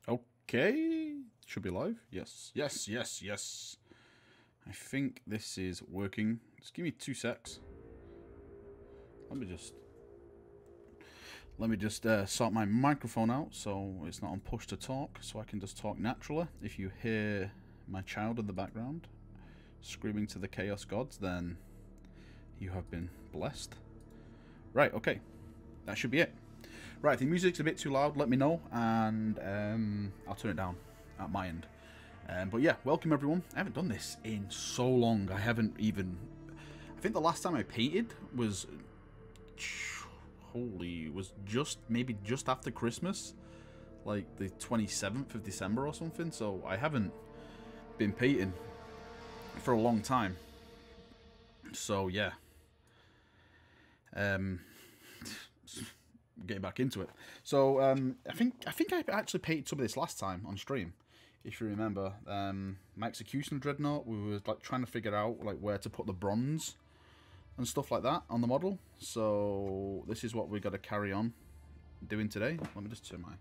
Okay, should be live. Yes, yes, yes, yes. I think this is working. Just give me 2 secs. Let me just sort my microphone out so it's not on push to talk, so I can just talk naturally. If you hear my child in the background screaming to the chaos gods, then you have been blessed. Right, okay, that should be it. Right, if the music's a bit too loud, let me know, and I'll turn it down at my end. But yeah, welcome everyone. I haven't done this in so long. I think the last time I painted was maybe just after Christmas, like the 27th of December or something. So I haven't been painting for a long time. So yeah, getting back into it. So I think I actually painted some of this last time on stream. If you remember, my Executioner Dreadnought, we were like trying to figure out like where to put the bronze and stuff like that on the model. So this is what we got to carry on doing today. Let me just turn my...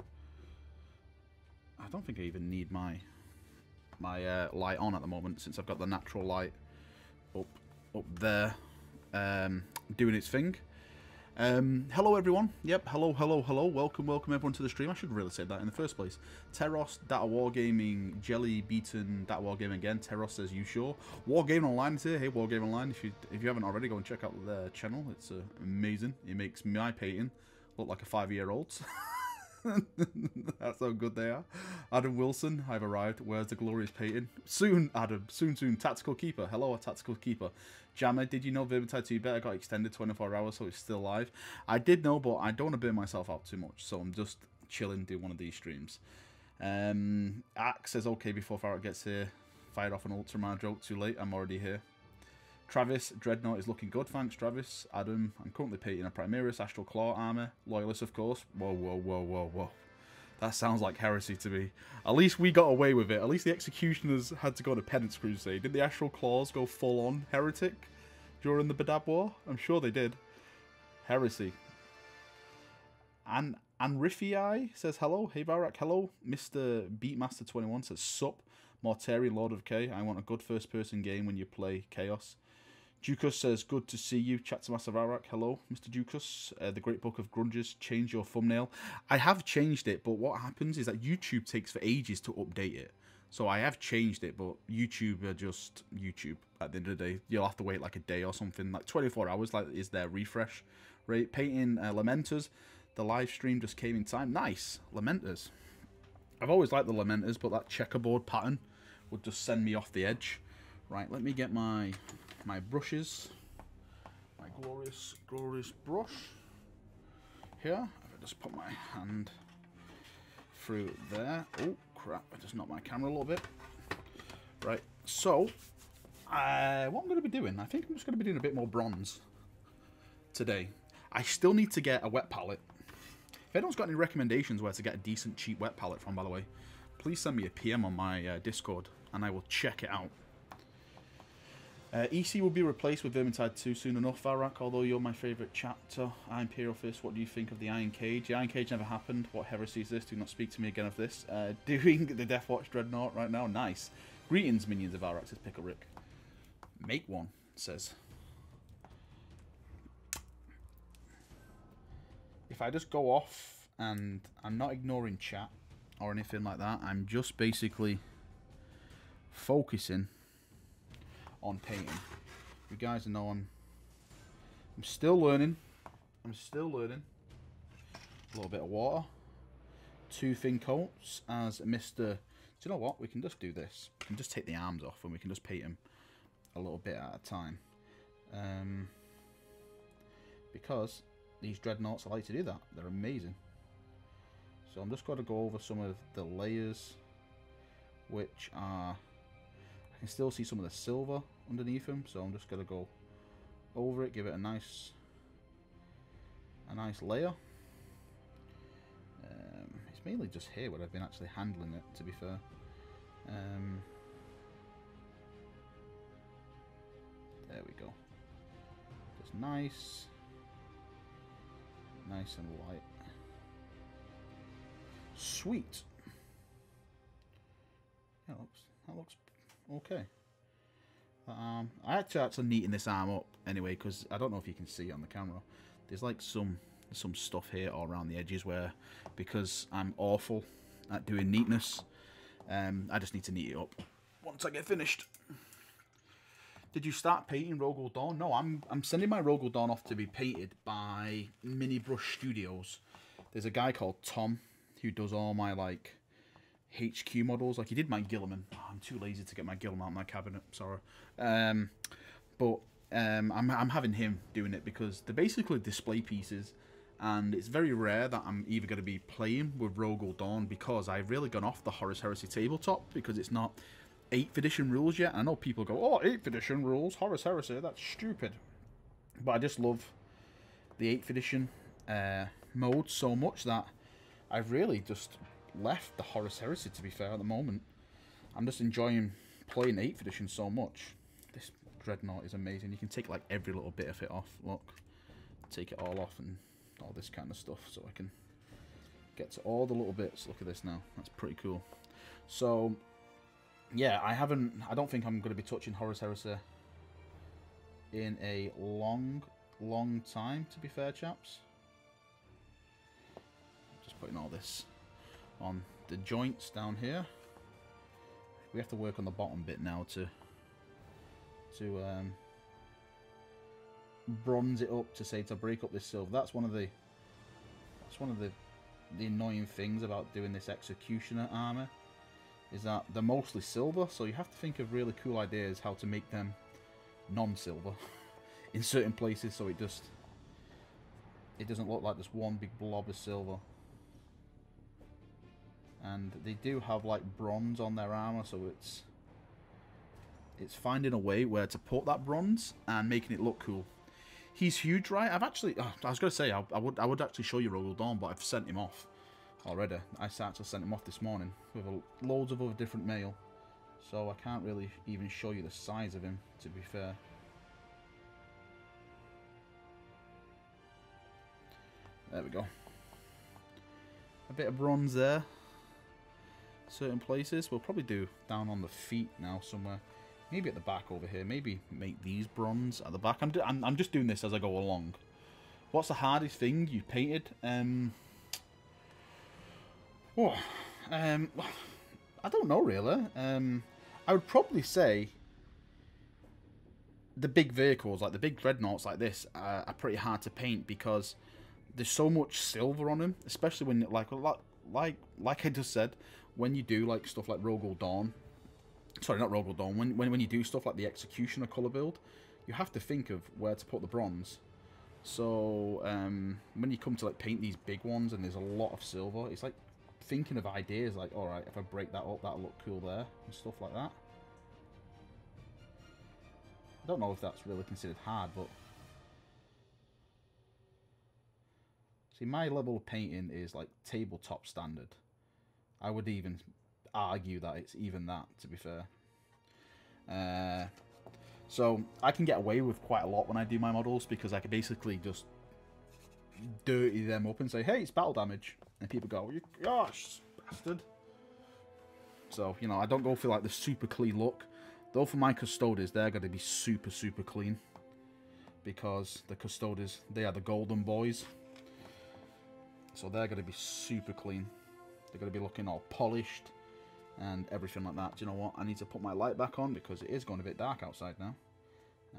I don't think I even need my light on at the moment, since I've got the natural light up there doing its thing. Hello everyone. Yep, hello. Welcome everyone to the stream. I should really say that in the first place. Teros, Data Wargaming, Jelly Beaten, Data Wargaming again. Teros says, you sure? Wargaming Online is here. Hey, Wargaming Online, if you haven't already, go and check out their channel. It's amazing. It makes my painting look like a 5-year-old's. That's how good they are. Adam Wilson, I've arrived. Where's the glorious painting? Soon, Adam. Soon. Tactical Keeper. Hello, Tactical Keeper. Jammer, did you know Vermintide 2 Beta got extended 24 hours, so it's still live? I did know, but I don't want to burn myself out too much, so I'm just chilling, doing one of these streams. Axe says, okay, before Farrah gets here. Fired off an Ultramar joke. Too late, I'm already here. Travis, Dreadnought is looking good, thanks Travis. Adam, I'm currently painting a Primaris Astral Claw armor. Loyalist, of course. Whoa. That sounds like heresy to me. At least we got away with it. At least the Executioners had to go to Penance Crusade. Did the Astral Claws go full-on heretic during the Badab War? I'm sure they did. Heresy. And Riffi says hello. Hey Varak, hello. Mr. Beatmaster21 says sup. Mortari, Lord of K. I want a good first-person game when you play Chaos. Ducus says, good to see you. Chat to Master Varak. Hello, Mr. Ducus. The Great Book of Grunges. Change your thumbnail. I have changed it, but what happens is that YouTube takes for ages to update it. So I have changed it, but YouTube are just YouTube at the end of the day. You'll have to wait like a day or something. Like 24 hours like is their refresh rate. Painting Lamenters. The live stream just came in time. Nice. Lamenters. I've always liked the Lamenters, but that checkerboard pattern would just send me off the edge. Right, let me get my brushes. My glorious brush. Here. If I just put my hand through there. Oh, crap. I just knocked my camera a little bit. Right, so what I'm going to be doing, I think I'm just going to be doing a bit more bronze today. I still need to get a wet palette. If anyone's got any recommendations where to get a decent, cheap wet palette from, by the way, please send me a PM on my Discord, and I will check it out. EC will be replaced with Vermintide 2 soon enough, Varak, although you're my favourite chapter. Imperial Fist, what do you think of the Iron Cage? The Iron Cage never happened. What heresy is this? Do not speak to me again of this. Doing the Deathwatch Dreadnought right now. Nice. Greetings, minions of Varak, says Pickle Rick. Make one, says. If I just go off, and I'm not ignoring chat or anything like that, I'm just basically focusing on painting. You guys know I'm still learning. A little bit of water. 2 thin coats as Mr. Do you know what? We can just do this. We can just take the arms off and we can just paint them a little bit at a time. Because these dreadnoughts, I like to do that. They're amazing. So I'm just going to go over some of the layers, which are... I can still see some of the silver underneath them, so I'm just going to go over it, give it a nice layer. It's mainly just here where I've been actually handling it, to be fair. There we go. Just nice and light. Sweet. That looks okay. I had to actually neaten this arm up anyway, because I don't know if you can see it on the camera. There's like some stuff here all around the edges where, because I'm awful at doing neatness, I just need to neat it up once I get finished. Did you start painting Rogue Dawn? No, I'm sending my Rogue Dawn off to be painted by Mini Brush Studios. There's a guy called Tom who does all my like HQ models. Like he did my Gilliman. Oh, I'm too lazy to get my Gilliman out of my cabinet. Sorry. I'm having him doing it because they're basically display pieces, and it's very rare that I'm either going to be playing with Rogue Dawn because I've really gone off the Horus Heresy tabletop because it's not 8th edition rules yet. I know people go, oh, 8th edition rules, Horus Heresy, that's stupid. But I just love the 8th edition mode so much that I've really just left the Horus Heresy, to be fair, at the moment. I'm just enjoying playing 8th edition so much. This Dreadnought is amazing. You can take like every little bit of it off. Look, take it all off and all this kind of stuff, so I can get to all the little bits. Look at this now. That's pretty cool. So yeah, I don't think I'm going to be touching Horus Heresy in a long time, to be fair, chaps. Just putting all this on the joints down here. We have to work on the bottom bit now to bronze it up, to break up this silver. That's one of the annoying things about doing this executioner armor, is that they're mostly silver, so you have to think of really cool ideas how to make them non-silver in certain places, so it doesn't look like just one big blob of silver. And they do have like bronze on their armor, so it's finding a way where to put that bronze and making it look cool. He's huge, right? I've actually, I was going to say, I would actually show you Rogue Dawn, but I've sent him off already. I actually sent him off this morning with loads of other different mail, so I can't really even show you the size of him, to be fair. There we go. A bit of bronze there. Certain places. We'll probably do down on the feet now somewhere. Maybe at the back over here. Maybe make these bronze at the back. I'm just doing this as I go along. What's the hardest thing you painted? I don't know really. I would probably say the big vehicles, like the big dreadnoughts like this, are pretty hard to paint because there's so much silver on them, especially when like I just said, when you do like stuff like Rogue Dawn. Sorry, not Rogue Dawn. When you do stuff like the Executioner colour build, you have to think of where to put the bronze. So when you come to like paint these big ones and there's a lot of silver, it's like thinking of ideas like, all right, if I break that up, that'll look cool there and stuff like that. I don't know if that's really considered hard, but see, my level of painting is like tabletop standard. I would even argue that it's even that, to be fair. So I can get away with quite a lot when I do my models because I can basically just dirty them up and say, hey, it's battle damage. And people go, you gosh, bastard. So, you know, I don't go for like the super clean look. Though for my Custodes, they're going to be super, super clean. Because the Custodes, they are the golden boys. So they're going to be super clean. They're going to be looking all polished and everything like that. Do you know what? I need to put my light back on because it is going a bit dark outside now.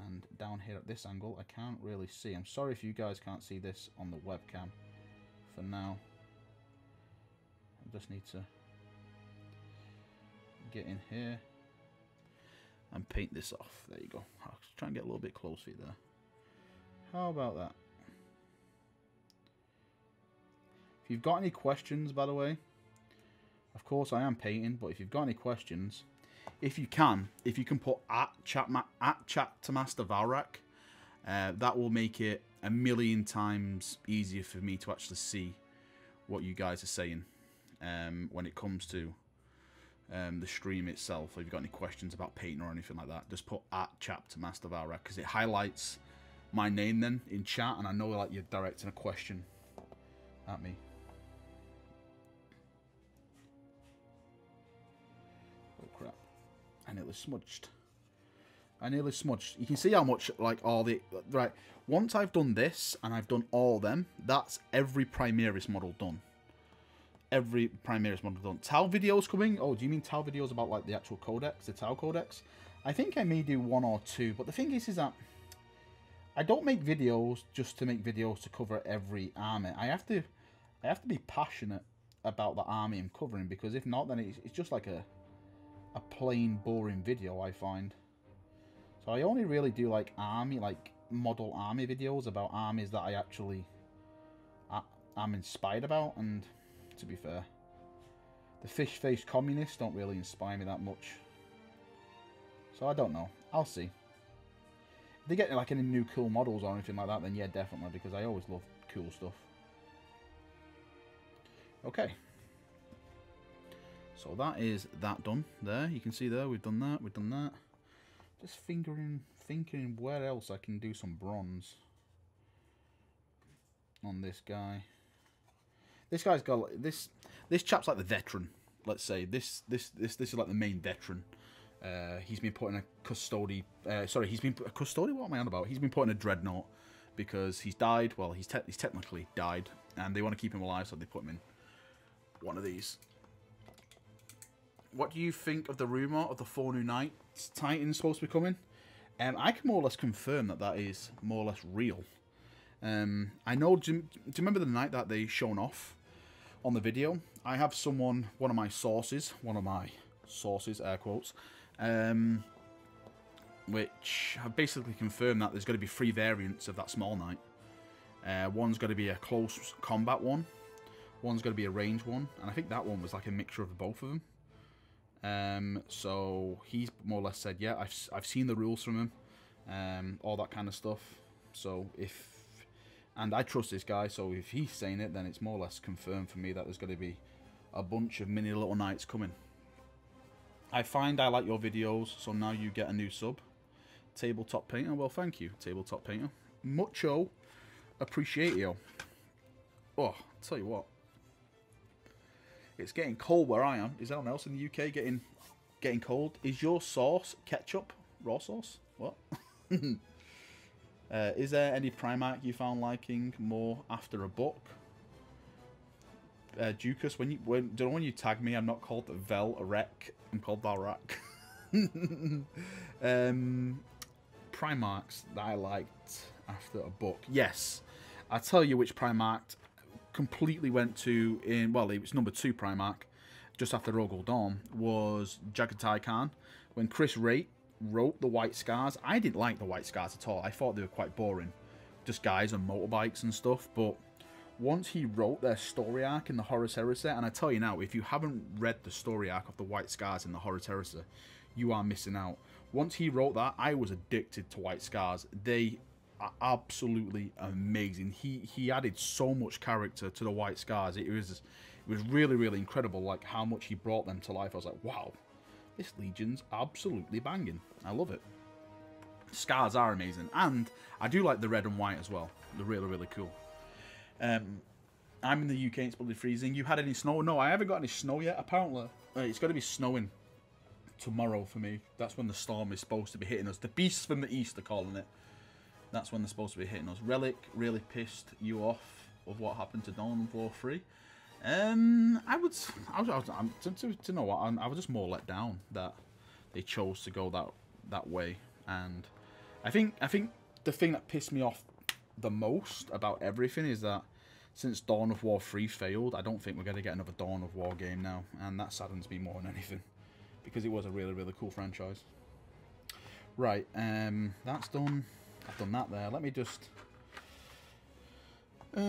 And down here at this angle, I can't really see. I'm sorry if you guys can't see this on the webcam for now. I just need to get in here and paint this off. There you go. I'll try and get a little bit close for you there. How about that? If you've got any questions, by the way, of course I am painting, but if you've got any questions, if you can put at chat to Master Valrak, that will make it a million times easier for me to actually see what you guys are saying when it comes to the stream itself. If you've got any questions about painting or anything like that, just put at chat to Master Valrak because it highlights my name then in chat, and I know like you're directing a question at me. Oh crap. nearly smudged. I nearly smudged. You can see how much, like, all the... Right, once I've done this, and I've done all of them, that's every Primaris model done. Every Primaris model done. Tau videos coming? Oh, do you mean Tau videos about, like, the actual codex? The Tau codex? I think I may do 1 or 2, but the thing is that I don't make videos just to make videos to cover every army. I have to be passionate about the army I'm covering, because if not, then it's just like a plain boring video, I find. So I only really do like army, like model army videos about armies that I actually am inspired about. And to be fair, the fish-faced communists don't really inspire me that much. So I don't know. I'll see. If they get like any new cool models or anything like that, then yeah, definitely, because I always love cool stuff. Okay. So that is that done there. You can see there, we've done that, we've done that. Just thinking where else I can do some bronze on this guy. This guy's got this chap's like the veteran. Let's say this is like the main veteran. He's been put in a custody. Sorry, he's been a custody. What am I on about? He's been put in a dreadnought because he's died. Well, he's technically died, and they want to keep him alive, so they put him in one of these. What do you think of the rumor of the 4 new Knights Titans supposed to be coming? I can more or less confirm that that is more or less real. I know. Do you remember the night that they shown off on the video? I have someone, one of my sources, air quotes, which have basically confirmed that there's going to be 3 variants of that small knight. One's going to be a close combat one, one's going to be a range one, and I think that one was like a mixture of both of them. So he's more or less said, yeah, I've seen the rules from him, all that kind of stuff. So and I trust this guy, so if he's saying it, then it's more or less confirmed for me that there's going to be a bunch of mini little knights coming. I find I like your videos, so now you get a new sub. Tabletop Painter, well, thank you, Tabletop Painter. Mucho appreciatio. Oh, I'll tell you what. It's getting cold where I am. Is anyone else in the UK getting cold? Is your sauce ketchup? Raw sauce? What? Is there any Primarch you found liking more after a book? Ducas, when you tag me, I'm not called Velrek. I'm called Valrak. Primarchs that I liked after a book. Yes, I'll tell you which Primarch completely went to in. Well, it was number 2 Primarch, just after Rogol Dawn, was Jagatai Khan. When Chris Wright wrote the White Scars, I didn't like the White Scars at all. I thought they were quite boring, just guys on motorbikes and stuff. But once he wrote their story arc in the Horus Heresy, and I tell you now, if you haven't read the story arc of the White Scars in the Horus Heresy, you are missing out. Once he wrote that, I was addicted to White Scars. They are absolutely amazing. He added so much character to the White Scars. It was really, really incredible, like how much he brought them to life. I was like, wow, this Legion's absolutely banging. I love it. Scars are amazing, and I do like the red and white as well. They're really, really cool. I'm in the UK, it's probably freezing. You had any snow? No, I haven't got any snow yet. Apparently, it's going to be snowing tomorrow for me. That's when the storm is supposed to be hitting us. The beasts from the east, they're calling it. That's when they're supposed to be hitting us. Relic really pissed you off of what happened to Dawn of War 3. To know what, I was just more let down that they chose to go that way. And I think the thing that pissed me off the most about everything is that since Dawn of War 3 failed, I don't think we're going to get another Dawn of War game now, and that saddens me more than anything, because it was a really, really cool franchise. Right, that's done. I've done that there. Let me just... I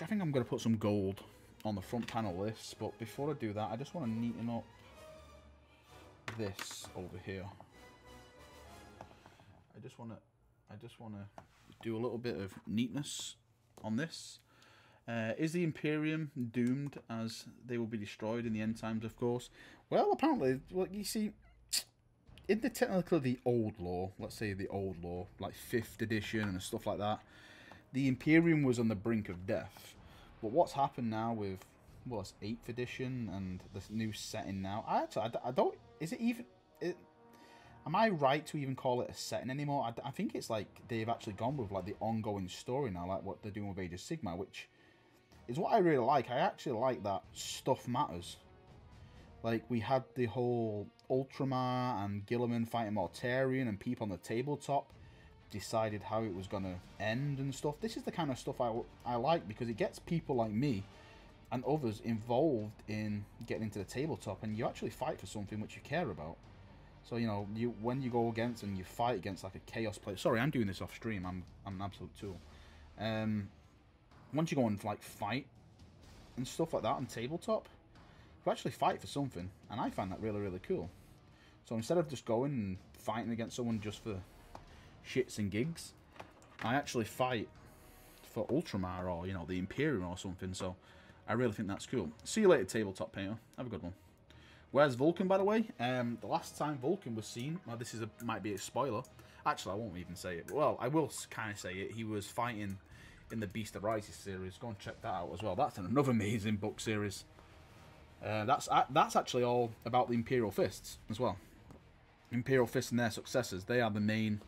think I'm going to put some gold on the front panel of this, but before I do that, I just want to neaten up this over here. I just want to do a little bit of neatness on this. Is the Imperium doomed as they will be destroyed in the end times, of course? Well, apparently, well, you see, in the technically the old lore, let's say the old lore, like 5th edition and stuff like that, the Imperium was on the brink of death. But what's happened now with, well, it's 8th edition and this new setting now, I is it even? Am I right to even call it a setting anymore? I think it's like they've actually gone with like the ongoing story now, like what they're doing with Age of Sigmar, which is what I really like. I actually like that stuff matters. Like, we had the whole Ultramar and Gilliman fighting Mortarion, and people on the tabletop decided how it was going to end and stuff. This is the kind of stuff I like, because it gets people like me and others involved in getting into the tabletop, and you actually fight for something which you care about. So, you know, when you go against and you fight against like a Chaos player... Sorry, I'm doing this off stream. I'm an absolute tool. Once you go and like fight and stuff like that on tabletop, you actually fight for something, and I find that really, really cool. So instead of just going and fighting against someone just for shits and gigs, I actually fight for Ultramar or, you know, the Imperium or something. So I really think that's cool. See you later, tabletop painter. Have a good one. Where's Vulcan, by the way? The last time Vulcan was seen, well, this is might be a spoiler. Actually, I won't even say it. Well, I will kind of say it. He was fighting in the Beast of Rises series. Go and check that out as well. That's another amazing book series. That's actually all about the Imperial Fists as well. Imperial Fists and their successors. They are the main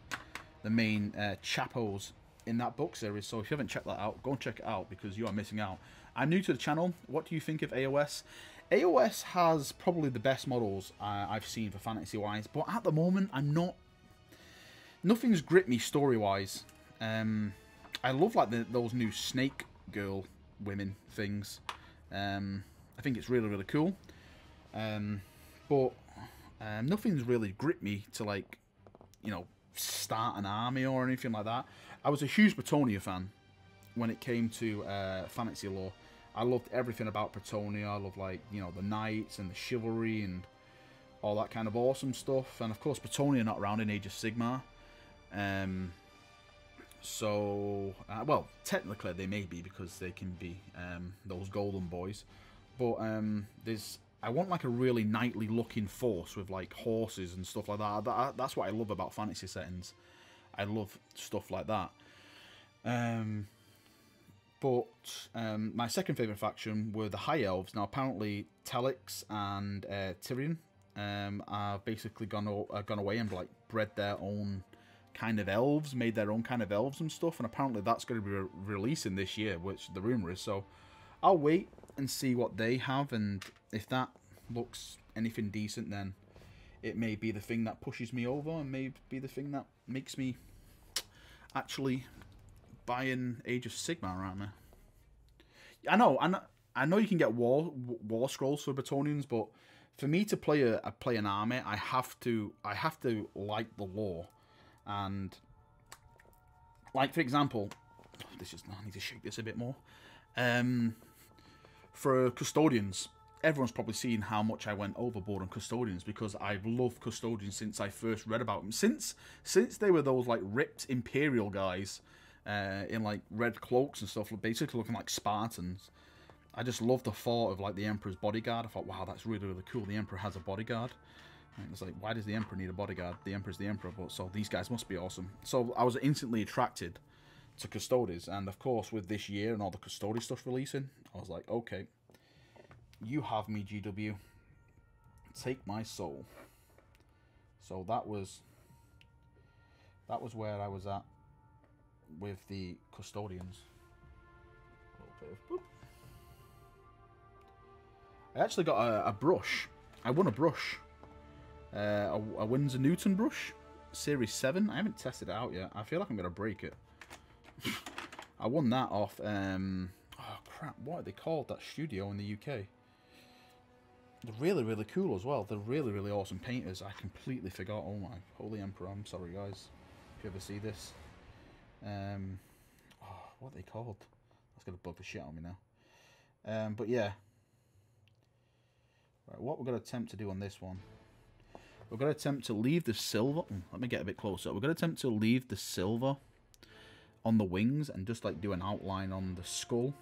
chapos in that book series. So if you haven't checked that out, go and check it out, because you are missing out. I'm new to the channel. What do you think of AOS? AOS has probably the best models I've seen for fantasy-wise, but at the moment, nothing's gripped me story-wise. I love like those new Snake Girl women things. I think it's really, really cool. But nothing's really gripped me to, like, you know, start an army or anything like that. I was a huge Bretonnia fan when it came to fantasy lore. I loved everything about Bretonnia. I loved, like, you know, the knights and the chivalry and all that kind of awesome stuff. And of course, Bretonnia not around in Age of Sigmar. Well, technically they may be, because they can be those golden boys. But I want like a really knightly looking force with like horses and stuff like that. That's what I love about fantasy settings. I love stuff like that. My second favourite faction were the High Elves. Now, apparently, Telix and Tyrion are basically gone away and like bred their own kind of elves, made their own kind of elves and stuff. And apparently, that's going to be releasing this year, which the rumour is. So, I'll wait and see what they have, and if that looks anything decent, then it may be the thing that pushes me over, and may be the thing that makes me actually buy an Age of Sigmar right now. I know you can get war scrolls for Bretonians, but for me to play an army, I have to like the lore. And like, for example, I need to shake this a bit more. For Custodians, everyone's probably seen how much I went overboard on Custodians, because I've loved Custodians since I first read about them. Since they were those like ripped Imperial guys in like red cloaks and stuff, basically looking like Spartans. I just love the thought of like the Emperor's bodyguard. I thought, wow, that's really, really cool. The Emperor has a bodyguard. And it's like, why does the Emperor need a bodyguard? The Emperor's the Emperor, but so these guys must be awesome. So I was instantly attracted to Custodes, and of course with this year and all the Custodes stuff releasing, I was like, okay, you have me, GW. Take my soul. So that was where I was at with the Custodians. I actually got a brush. I won a brush. A Winsor Newton brush. Series 7. I haven't tested it out yet. I feel like I'm going to break it. I won that off... oh, crap. What are they called? That studio in the UK. They're really, really cool as well. They're really, really awesome painters. I completely forgot. Oh, my holy Emperor. I'm sorry, guys. If you ever see this. Oh, what are they called? That's going to bug the shit out of me now. But yeah. Right, what we're going to attempt to do on this one. We're going to attempt to leave the silver. Let me get a bit closer. We're going to attempt to leave the silver on the wings and just like do an outline on the skull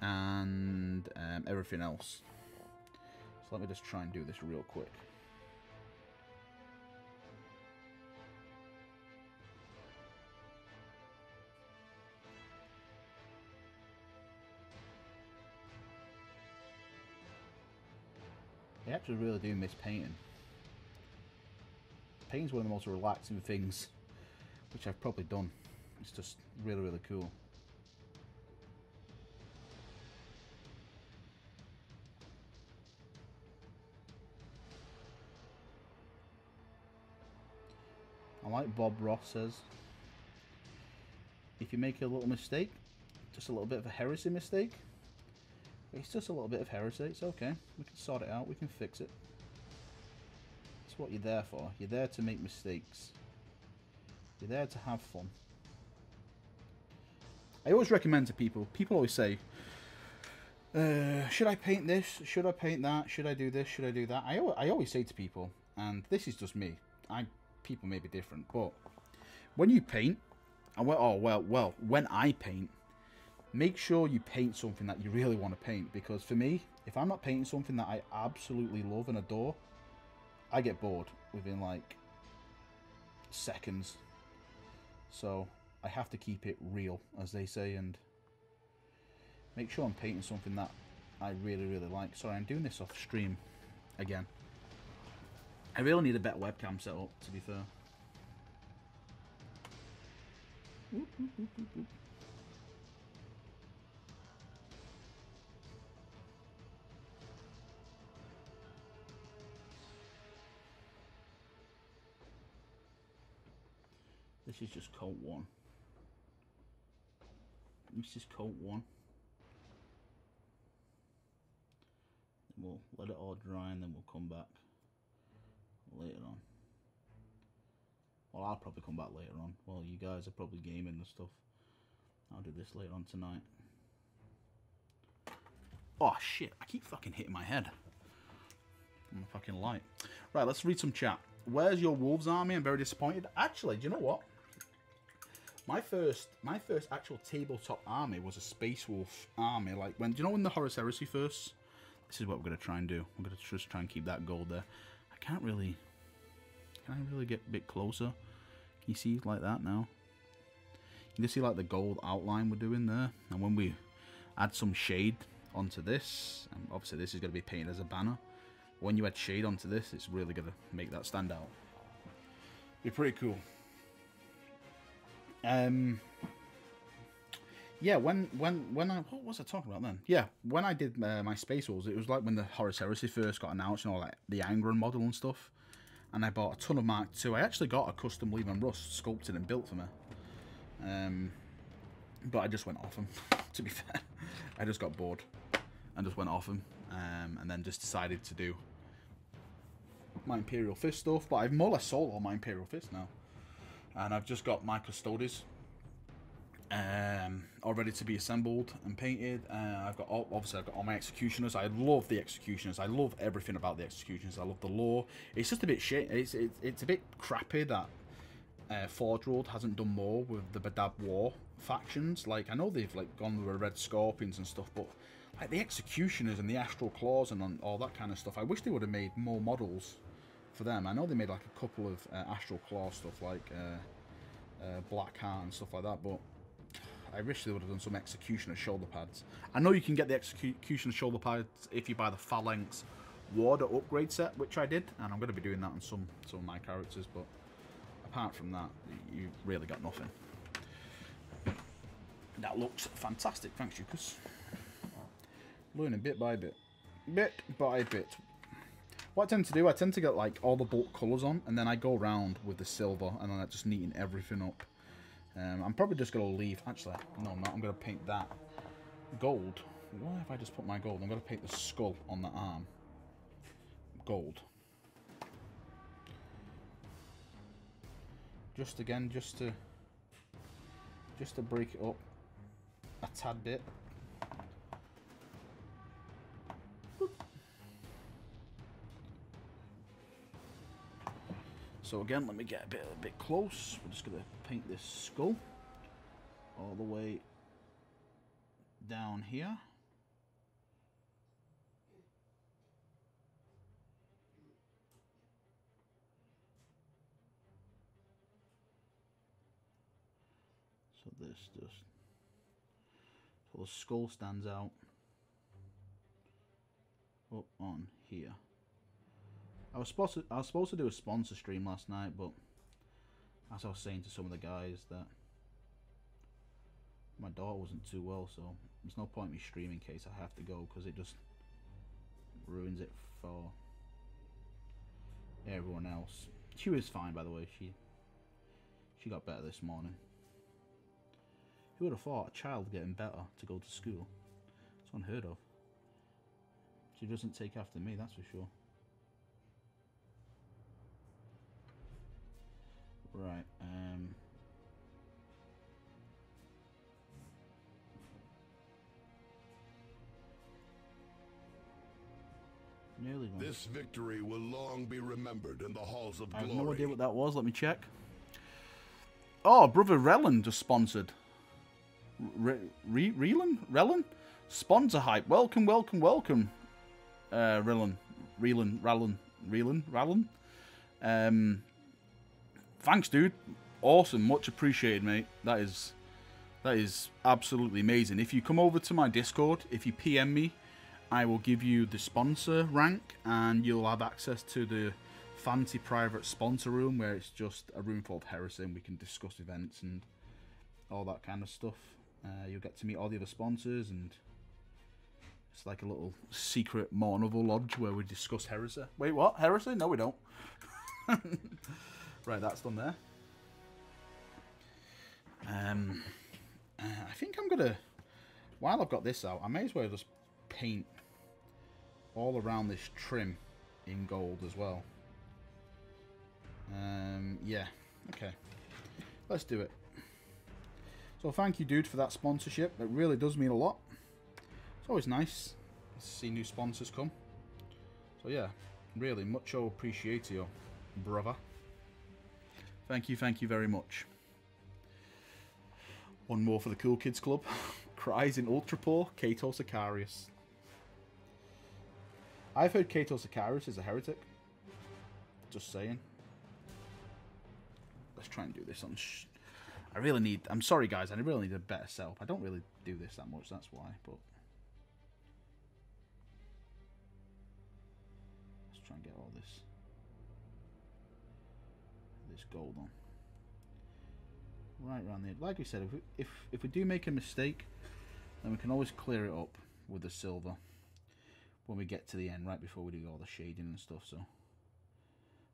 and everything else. So let me just try and do this real quick. I actually really do miss painting. painting's one of the most relaxing things which I've probably done. It's just really, really cool. I like Bob Ross says, if you make a little mistake, just a little bit of a heresy mistake, it's just a little bit of heresy, it's okay. We can sort it out, we can fix it. That's what you're there for. You're there to make mistakes. You're there to have fun. I always recommend to people, always say, should I paint this? Should I paint that? Should I do this? Should I do that? I always say to people, and this is just me, people may be different, but when you paint, when I paint, make sure you paint something that you really want to paint, because for me, if I'm not painting something that I absolutely love and adore, I get bored within like seconds. So I have to keep it real, as they say, and make sure I'm painting something that I really, really like. Sorry, I'm doing this off stream again. I really need a better webcam setup, to be fair. Whoop, whoop, whoop, whoop, whoop. This is just coat 1. This is coat 1. We'll let it all dry and then we'll come back later on. Well, I'll probably come back later on. Well, you guys are probably gaming and stuff. I'll do this later on tonight. Oh shit, I keep fucking hitting my head on the fucking light. Right, let's read some chat. Where's your Wolves army? I'm very disappointed. Actually, do you know what? My first actual tabletop army was a Space Wolf army. Like, when, do you know when the Horus Heresy first? This is what we're going to try and do. We're going to just try and keep that gold there. Can I really get a bit closer? Can you see like that now? You can just see like the gold outline we're doing there. And when we add some shade onto this, and obviously this is going to be painted as a banner. When you add shade onto this, it's really going to make that stand out. Be pretty cool. Yeah, when I, what was I talking about then? Yeah, when I did my Space Wolves, it was like when the Horus Heresy first got announced, and all like the Angron model and stuff. And I bought a ton of Mark II. I actually got a custom Leave and Rust sculpted and built for me. But I just went off them, to be fair. I just got bored and just went off them. And then just decided to do my Imperial Fist stuff. But I've more or less sold all my Imperial Fist now. And I've just got my Custodes all ready to be assembled and painted. Obviously I've got all my Executioners. I love the Executioners. I love everything about the Executioners. I love the lore. It's just a bit shit. It's a bit crappy that Forge World hasn't done more with the Badab War factions. Like, I know they've like gone with the Red Scorpions and stuff, but like the Executioners and the Astral Claws and all that kind of stuff, I wish they would have made more models for them. I know they made like a couple of Astral Claw stuff, like Black Heart and stuff like that, but I wish they would have done some Executioner shoulder pads. I know you can get the Executioner shoulder pads if you buy the Phalanx Warder upgrade set, which I did, and I'm going to be doing that on some of my characters, but apart from that, you really got nothing. That looks fantastic, thanks Lucas. Learning bit by bit. Bit by bit. What I tend to do, I tend to get like all the bulk colours on, and then I go around with the silver, and then I just neaten everything up. I'm probably just going to leave, actually, no I'm not, I'm going to paint that gold. Why have I just put my gold? I'm going to paint the skull on the arm. Gold. Just again, just to break it up a tad bit. So again, let me get a bit close. We're just going to paint this skull all the way down here. So this just, so the skull stands out up on here. I was supposed to do a sponsor stream last night, but as I was saying to some of the guys, that my daughter wasn't too well, so there's no point in me streaming in case I have to go, because it just ruins it for everyone else. She was fine, by the way. She got better this morning. Who would have thought a child getting better to go to school? It's unheard of. She doesn't take after me, that's for sure. Right, nearly gone. This victory will long be remembered in the halls of glory. I have no idea what that was. Let me check. Oh, brother Rellan just sponsored. Rellan? Sponsor hype. Welcome, welcome, welcome. Rellan. Thanks, dude. Awesome. Much appreciated, mate. That is absolutely amazing. If you come over to my Discord, if you PM me, I will give you the sponsor rank, and you'll have access to the fancy private sponsor room, where it's just a room full of heresy and we can discuss events and all that kind of stuff. You'll get to meet all the other sponsors, and it's like a little secret Mournival lodge where we discuss heresy. Wait, what? Heresy? No, we don't. Right, that's done there. I think I'm gonna, while I've got this out, I may as well just paint all around this trim in gold as well. Yeah, okay, let's do it. So thank you, dude, for that sponsorship. It really does mean a lot. It's always nice to see new sponsors come. So yeah, really mucho appreciatio, brother. Thank you very much. One more for the Cool Kids Club. Cries in Ultra Poor, Cato Sicarius. I've heard Cato Sicarius is a heretic. Just saying. Let's try and do this on... I really need... I'm sorry, guys. I really need a better setup. I don't really do this that much, that's why. But let's try and get all this gold on. Right around there. Like we said, if we do make a mistake, then we can always clear it up with the silver when we get to the end, right before we do all the shading and stuff. So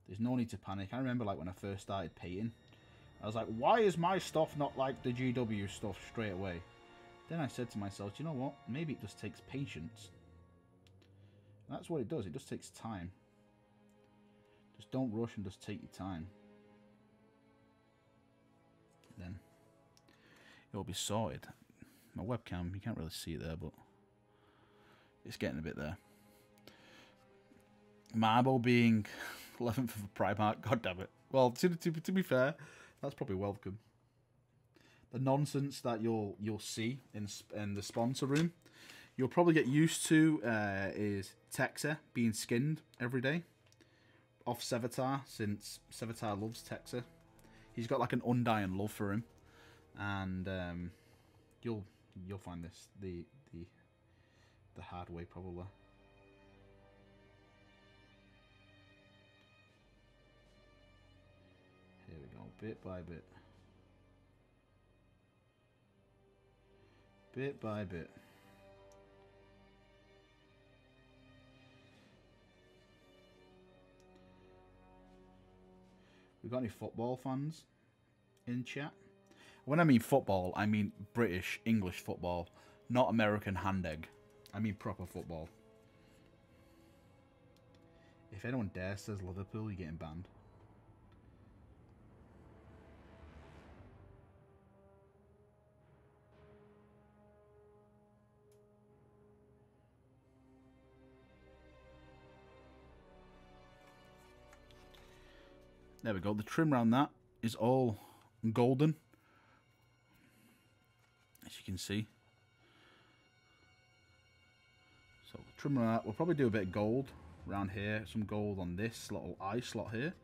there's no need to panic. I remember, like, when I first started painting, I was like, why is my stuff not like the GW stuff straight away? Then I said to myself, you know what? Maybe it just takes patience. And that's what it does. It just takes time. Just don't rush and just take your time. Then it'll be sorted. My webcam, you can't really see it there, but it's getting a bit there. Marble being 11th of Primark, god damn it. Well, to be fair, that's probably welcome. The nonsense that you'll see in the sponsor room, you'll probably get used to is Texa being skinned every day off Sevatar, since Sevatar loves Texa. He's got like an undying love for him, and you'll find this the hard way probably. Here we go, bit by bit. Bit by bit. We got any football fans in chat? When I mean football, I mean British, English football, not American hand egg. I mean proper football. If anyone dares says Liverpool, you're getting banned. There we go. The trim around that is all golden, as you can see. So the trim around that, we'll probably do a bit of gold around here. Some gold on this little eye slot here.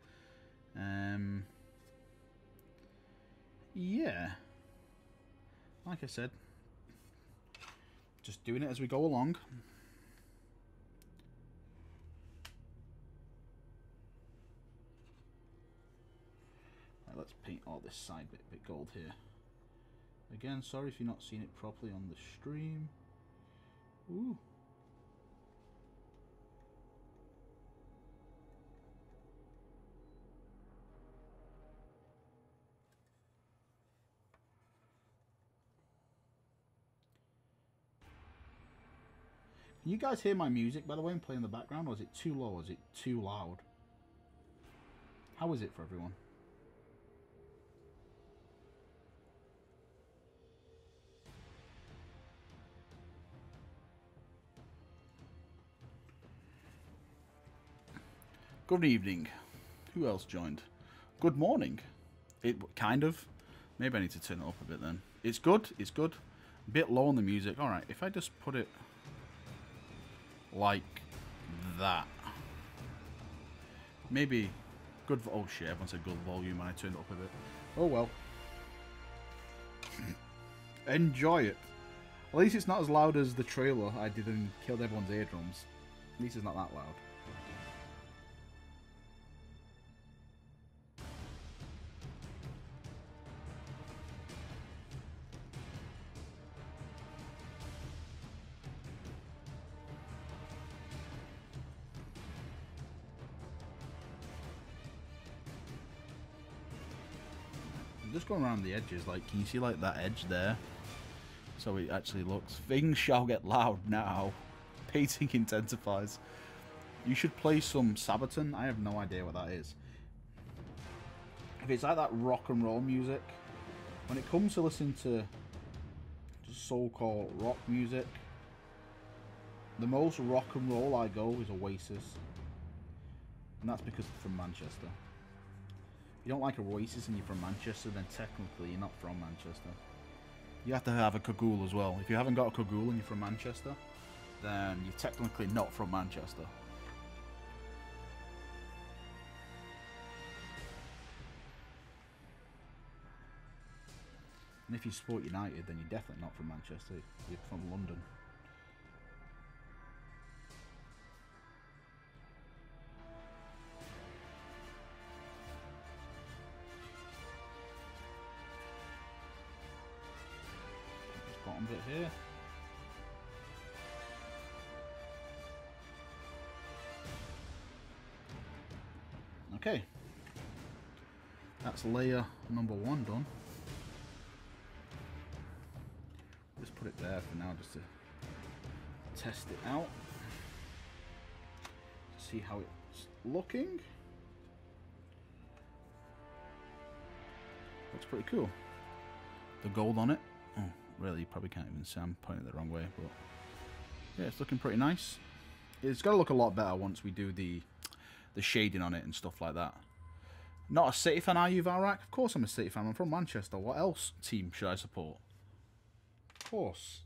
Yeah. Like I said, just doing it as we go along. let's paint all this side bit gold here. Again, sorry if you're not seeing it properly on the stream. Ooh. Can you guys hear my music, by the way, and play in the background, or is it too low, or is it too loud? How is it for everyone? Good evening. Who else joined? Good morning. It kind of. Maybe I need to turn it up a bit then. It's good. It's good. A bit low on the music. All right. If I just put it like that, maybe good. Oh shit! Everyone said good volume, and I turned it up a bit. Oh well. Enjoy it. At least it's not as loud as the trailer I did and killed everyone's eardrums. At least it's not that loud. Just going around the edges, like, can you see like that edge there? So it actually looks. Things shall get loud now. Painting intensifies. You should play some Sabaton. I have no idea what that is. If it's like that rock and roll music, when it comes to listening to so-called rock music, the most rock and roll I go is Oasis, and that's because they're from Manchester. If you don't like Oasis and you're from Manchester, then technically you're not from Manchester. You have to have a cagoule as well. If you haven't got a cagoule and you're from Manchester, then you're technically not from Manchester. And if you support United, then you're definitely not from Manchester. You're from London. Bottom bit here. Okay, that's layer number 1 done. Just put it there for now, just to test it out, see how it's looking. Looks pretty cool. The gold on it. Oh, really, you probably can't even see. I'm pointing it the wrong way, but yeah, it's looking pretty nice. It's got to look a lot better once we do the shading on it and stuff like that. Not a City fan, are you, Valrak? Of course I'm a City fan. I'm from Manchester. What else team should I support? Of course.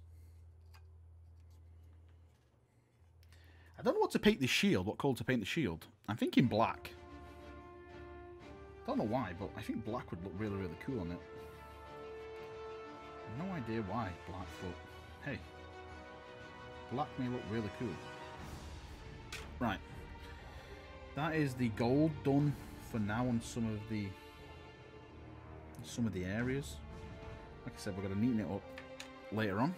I don't know what to paint the shield. What colour to paint the shield? I'm thinking black. Don't know why, but I think black would look really, really cool on it. No idea why black, but hey, black may look really cool. Right, that is the gold done for now on some of the areas. Like I said, we're gonna neaten it up later on.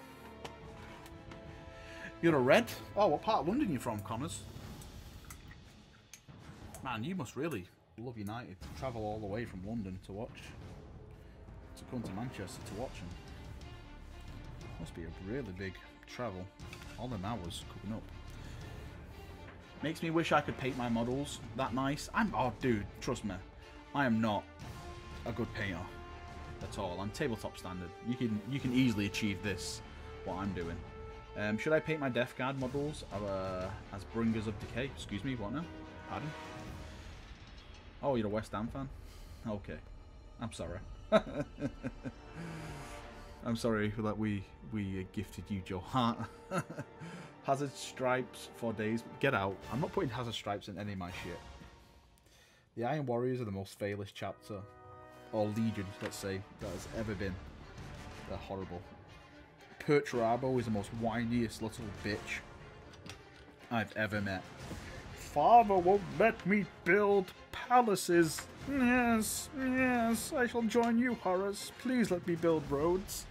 You're a red? Oh, what part of London are you from, Connors? Man, you must really love United to travel all the way from London to come to Manchester to watch them. Must be a really big travel. All them hours cooking up. Makes me wish I could paint my models that nice. Oh dude, trust me, I am not a good painter at all. I'm tabletop standard. You can easily achieve this, what I'm doing. Should I paint my Death Guard models as Bringers of Decay? Excuse me, what now? Pardon? Oh, you're a West Ham fan? Okay, I'm sorry. I'm sorry that we gifted you Joe Hart. Hazard Stripes for days. Get out. I'm not putting Hazard Stripes in any of my shit. The Iron Warriors are the most failest chapter, or legion, let's say, that has ever been. They're horrible. Perturabo is the most whiniest little bitch I've ever met. Father won't let me build palaces. Yes, yes, I shall join you, Horus. Please let me build roads.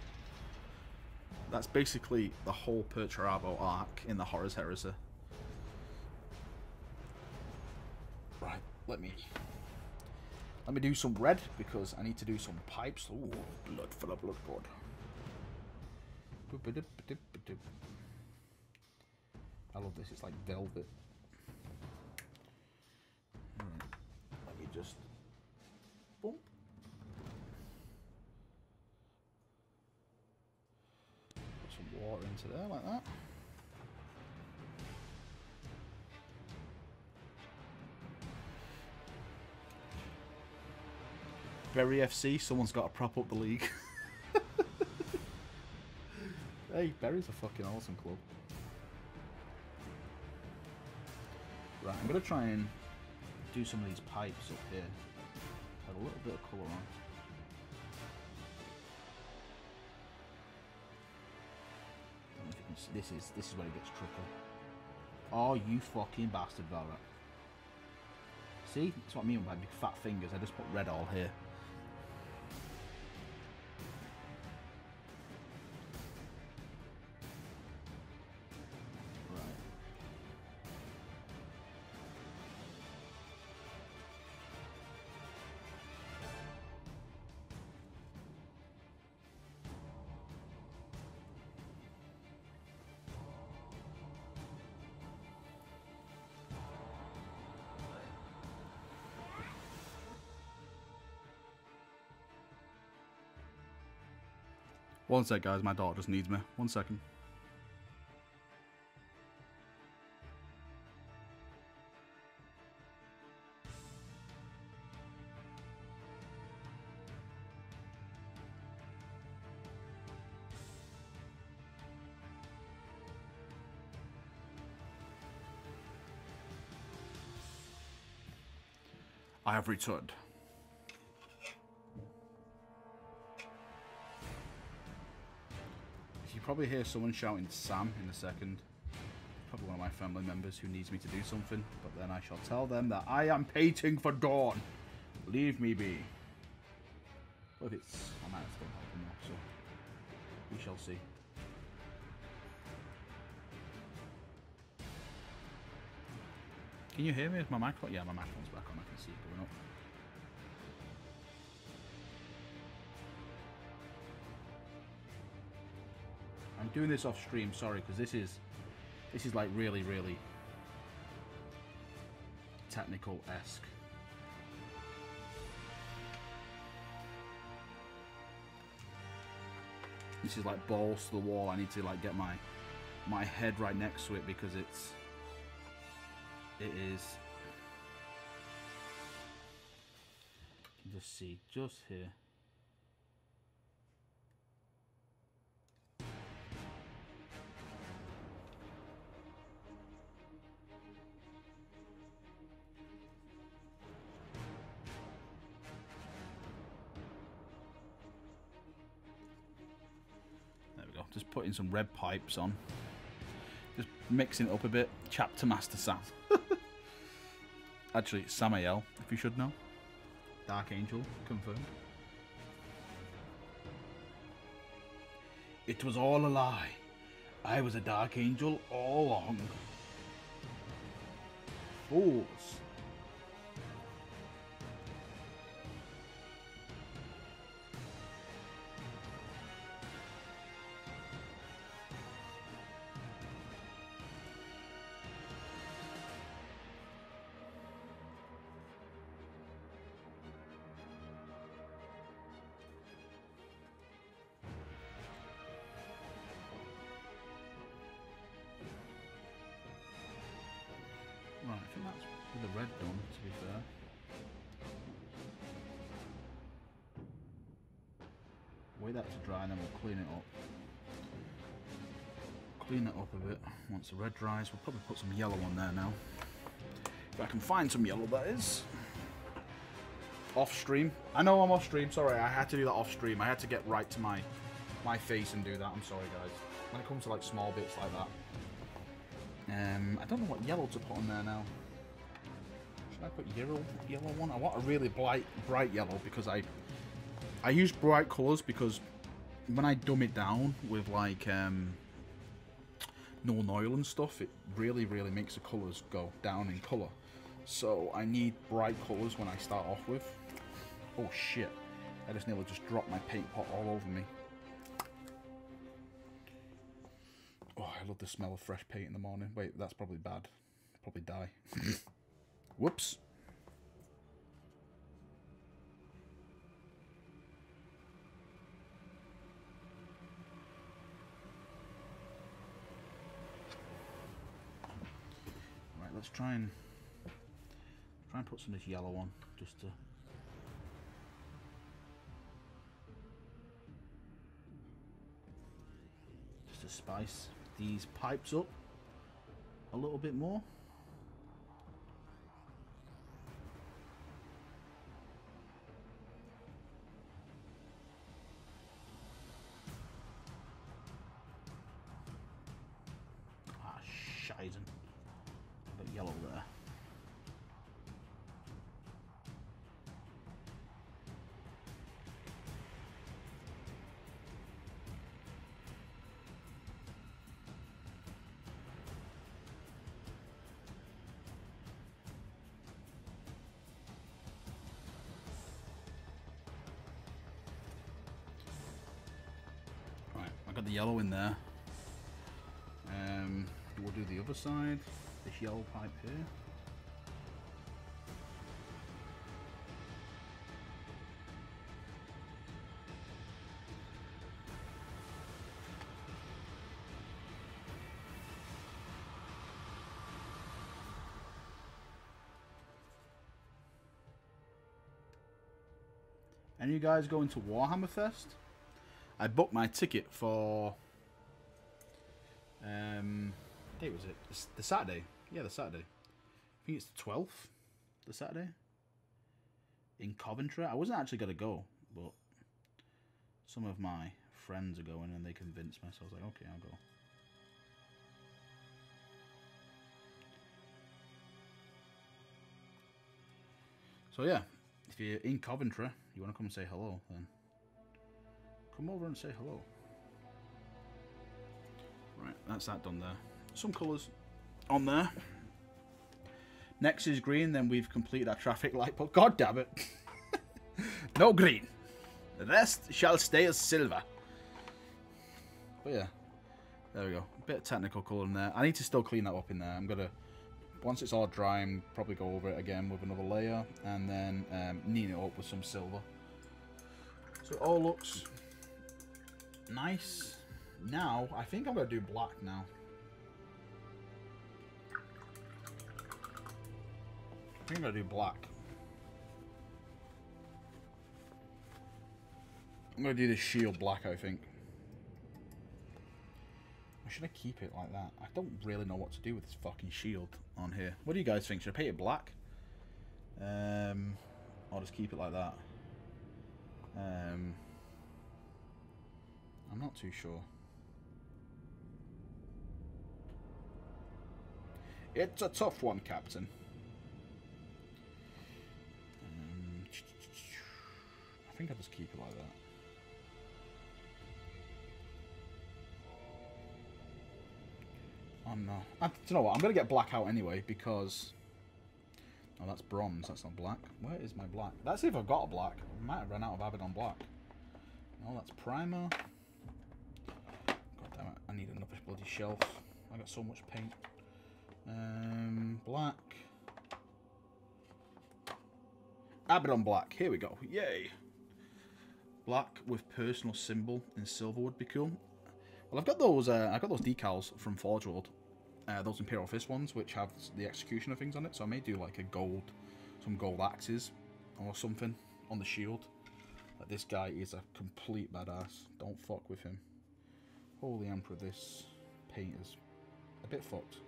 That's basically the whole Perturabo arc in the Horus Heresy. Right, let me do some red because I need to do some pipes. Ooh, blood for the blood god. I love this, it's like velvet. Right. Let me just boom. Put some water into there like that. Berry FC, someone's got to prop up the league. Hey, Berry's a fucking awesome club. Right, I'm going to try and do some of these pipes up here. Add a little bit of colour on. I don't know if you can see. This is where it gets tricky. Oh, you fucking bastard, Valrat. See? That's what I mean by big fat fingers. I just put red all here. One sec, guys. My daughter just needs me. 1 second. I have returned. You probably hear someone shouting Sam in a second. Probably one of my family members who needs me to do something, but then I shall tell them that I am painting for Dawn. Leave me be. But if it's... I might have to go help him now, so we shall see. Can you hear me? Is my microphone? Yeah, my microphone's back on. I can see it going up. I'm doing this off stream, sorry, because this is like really technical-esque. This is like balls to the wall. I need to like get my head right next to it because it is. You can just see just here. Just putting some red pipes on. Just mixing it up a bit. Chapter Master Sam. Actually, it's Samael, if you should know. Dark Angel, confirmed. It was all a lie. I was a Dark Angel all along. Fools. Right, I think that's with the red done, to be fair. Wait that to dry and then we'll clean it up. Clean it up a bit. Once the red dries, we'll probably put some yellow on there now. If I can find some yellow, that is. Off stream. I know I'm off stream, sorry, I had to do that off stream. I had to get right to my face and do that. I'm sorry, guys. When it comes to like small bits like that. I don't know what yellow to put on there now. Should I put yellow one? I want a really bright yellow because I use bright colours because when I dumb it down with like Null oil and stuff, it really makes the colours go down in colour. So I need bright colours when I start off with. Oh shit, I just nearly just dropped my paint pot all over me. Oh, I love the smell of fresh paint in the morning. Wait, that's probably bad. Probably die. Whoops. Right, let's try and put some of this yellow on just to. Spice these pipes up a little bit more. Ah, scheiden. Got yellow there. I got the yellow in there. We'll do the other side. This yellow pipe here. Any of you guys going to Warhammer Fest? I booked my ticket for what date was it? The Saturday. Yeah, the Saturday. I think it's the 12th. The Saturday. In Coventry. I wasn't actually going to go, but some of my friends are going and they convinced me, so I was like, okay, I'll go. So yeah, if you're in Coventry, you want to come and say hello, then come over and say hello. Right, that's that done there. Some colours on there. Next is green, then we've completed our traffic light, but god damn it. No green. The rest shall stay as silver. But yeah, there we go. A bit of technical colour in there. I need to still clean that up in there. I'm going to, once it's all dry, I'm probably go over it again with another layer and then neaten it up with some silver. So it all looks nice. Now, I think I'm going to do black now. I think I'm going to do black. I'm going to do this shield black, I think. Or should I keep it like that? I don't really know what to do with this fucking shield on here. What do you guys think? Should I paint it black? Or just keep it like that? I'm not too sure. It's a tough one, Captain. I think I'll just keep it like that. Oh no. Do you know what? I'm going to get black out anyway because... Oh, that's bronze. That's not black. Where is my black? Let's see if I've got a black. I might have run out of Abaddon black. No, that's primer. God damn it. I need another bloody shelf. I got so much paint. Black. Abaddon black. Here we go. Yay. Black with personal symbol in silver would be cool. Well, I've got those decals from Forge World. Those Imperial Fist ones, which have the executioner things on it. So I may do like some gold axes or something on the shield. Like this guy is a complete badass. Don't fuck with him. Holy Emperor, this paint is a bit fucked.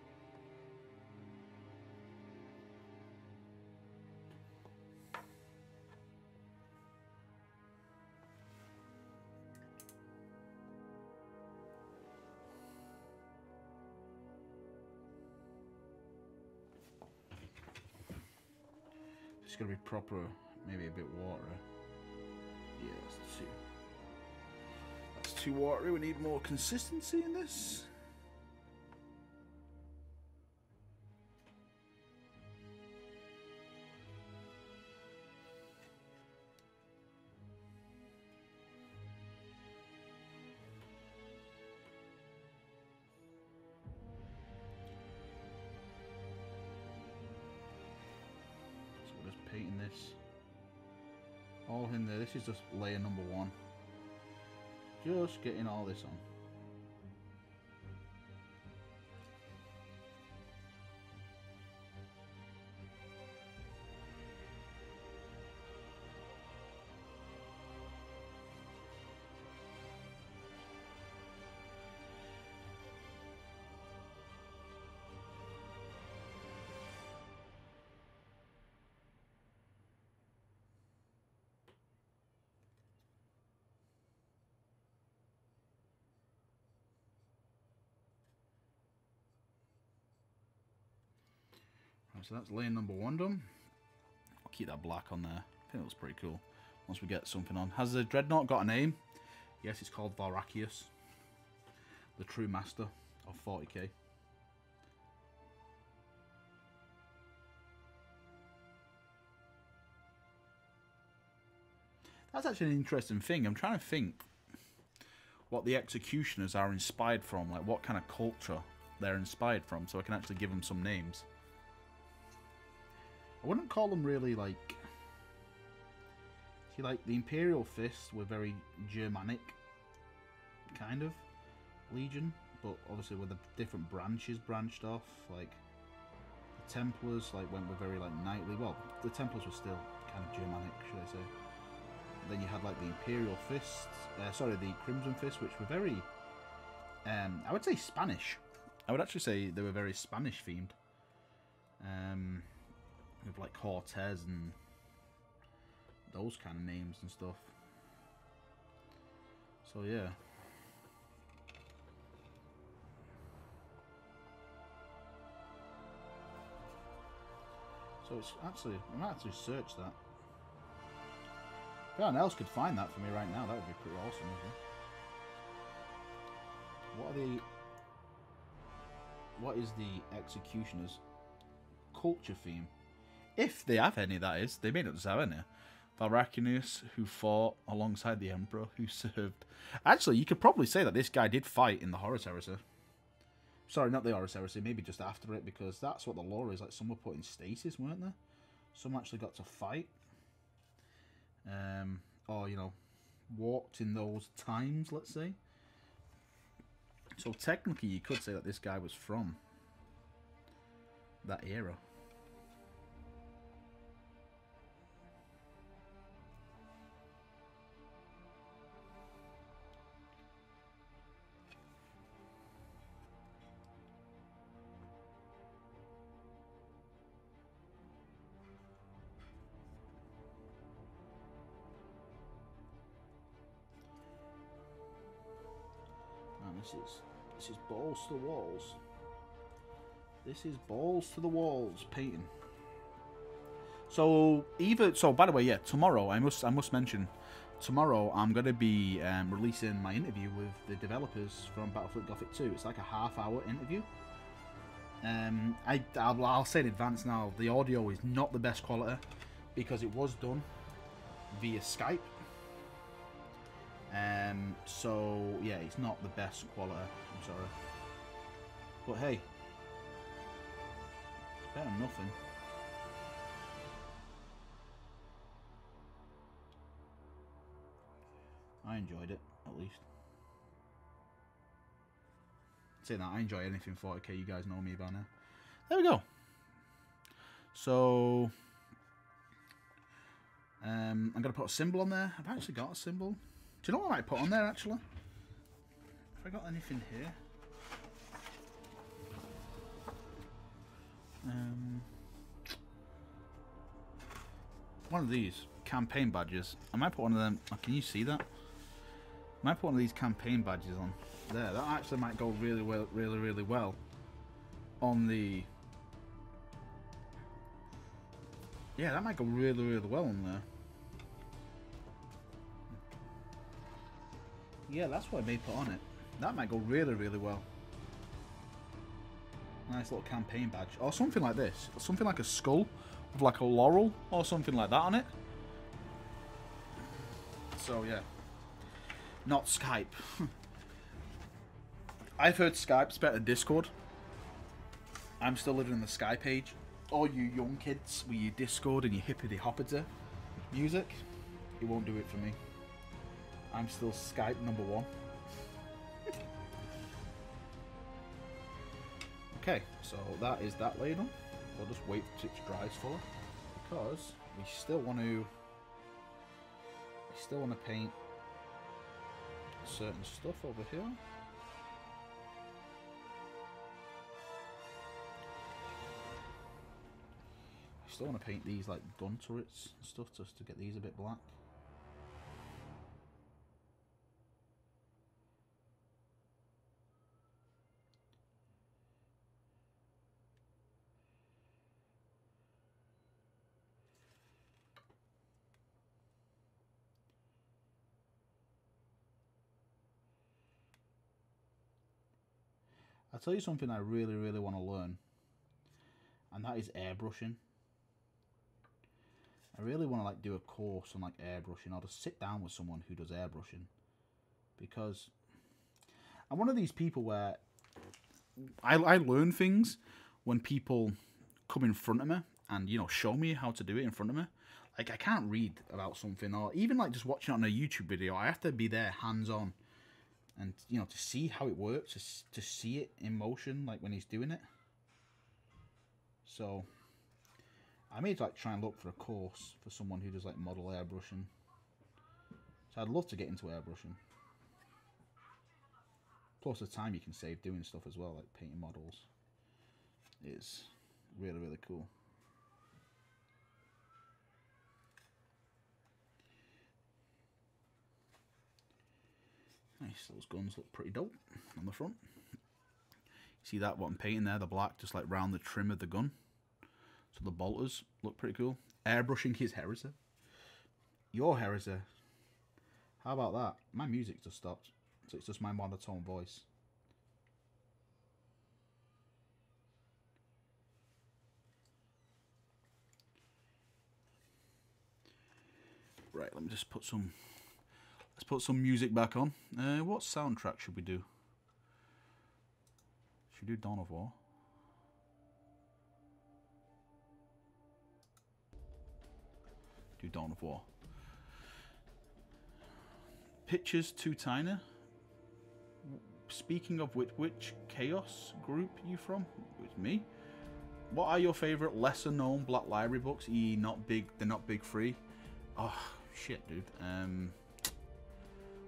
It's gonna be proper, maybe a bit watery. Yeah, that's too watery. We need more consistency in this. Painting this all in there. This is just layer number 1. Just getting all this on. So that's layer number 1 done. I'll keep that black on there. I think it looks pretty cool. Once we get something on. Has the Dreadnought got a name? Yes, it's called Valrakius. The true master of 40k. That's actually an interesting thing. I'm trying to think what the executioners are inspired from. Like what kind of culture they're inspired from. So I can actually give them some names. I wouldn't call them really like... See, like, the Imperial Fists were very Germanic, kind of, legion. But obviously with the different branches branched off, like, the Templars, like, went with very, like, knightly. Well, the Templars were still kind of Germanic, should I say. Then you had, like, the Imperial Fists, sorry, the Crimson Fists, which were very, I would say Spanish. I would actually say they were very Spanish-themed. With like Cortez and those kind of names and stuff. So yeah. So it's actually, I might actually search that. If anyone else could find that for me right now, that would be pretty awesome, isn't it? What is the Executioner's culture theme? If they have any, that is. They may not just have any. Valrakius, who fought alongside the Emperor, who served... Actually, you could probably say that this guy did fight in the Horus Heresy. Sorry, not the Horus Heresy, maybe just after it, because that's what the lore is. Like, some were put in stasis, weren't there? Some actually got to fight. Or, you know, walked in those times, let's say. So technically, you could say that this guy was from that era. This is balls to the walls. This is balls to the walls painting. So by the way, yeah, tomorrow I must mention, tomorrow I'm gonna be releasing my interview with the developers from Battlefield Gothic 2. It's like a half-hour interview. I'll say in advance now, the audio is not the best quality because it was done via Skype. So yeah, it's not the best quality. I'm sorry, but hey, it's better than nothing. I enjoyed it, at least. Saying that, I enjoy anything 40k. You guys know me by now. There we go. So I'm gonna put a symbol on there. I've actually got a symbol. Do you know what I might put on there, actually? Have I got anything here? One of these campaign badges. I might put one of them... Oh, can you see that? I might put one of these campaign badges on there. That actually might go really well, really well on the... Yeah, that might go really, really well in there. Yeah, that's what I may put on it. That might go really, really well. Nice little campaign badge. Or something like this. Something like a skull with like a laurel or something like that on it. So, yeah. Not Skype. I've heard Skype's better than Discord. I'm still living in the Skype age. All you young kids with your Discord and your hippity-hoppity music, it won't do it for me. I'm still Skype #1. Okay, so that is that ladle. We'll just wait till it dries fully, because we still want to paint certain stuff over here. I still want to paint these like gun turrets and stuff just to get these a bit black. I'll tell you something I really, really want to learn, and that is airbrushing. I really want to like do a course on like airbrushing, or just sit down with someone who does airbrushing, because I'm one of these people where I learn things when people come in front of me and, you know, show me how to do it in front of me. Like, I can't read about something, or even like just watching it on a YouTube video. I have to be there hands on, and, you know, to see how it works, to see it in motion, like when he's doing it. So I may like try and look for a course for someone who does like model airbrushing. So I'd love to get into airbrushing. Plus the time you can save doing stuff as well, like painting models, is really, really cool. Nice, those guns look pretty dope on the front. See that, what I'm painting there, the black, just like round the trim of the gun. So the bolters look pretty cool. Airbrushing his Heresy. Your Heresy. How about that? My music just stopped, so it's just my monotone voice. Right, let me just put some... Let's put some music back on. What soundtrack should we do? Should we do Dawn of War? Do Dawn of War. Pictures too tiny. Speaking of which Chaos group you from? It's me. What are your favourite lesser known Black Library books? They're not big free. Oh shit, dude.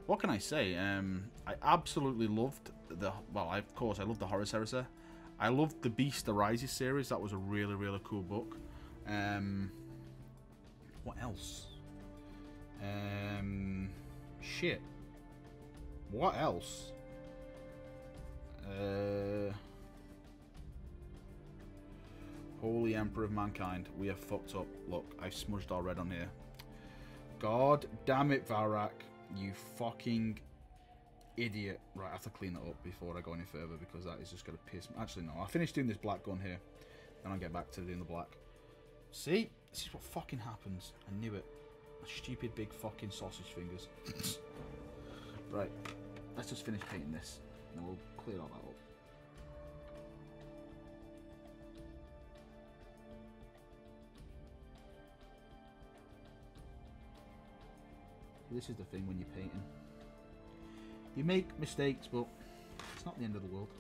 What can I say? I absolutely loved of course I loved the Horus Heresy. I loved the Beast Arises series. That was a really, really cool book. What else? Shit. What else? Holy Emperor of Mankind. We have fucked up. Look, I've smudged our red on here. God damn it, Varak. You fucking idiot. Right, I have to clean that up before I go any further, because that is just going to piss me. Actually, no. I'll finish doing this black gun here, then I'll get back to doing the black. See? This is what fucking happens. I knew it. Stupid big fucking sausage fingers. Right. Let's just finish painting this, and we'll clear all that up. This is the thing when you're painting. You make mistakes, but it's not the end of the world.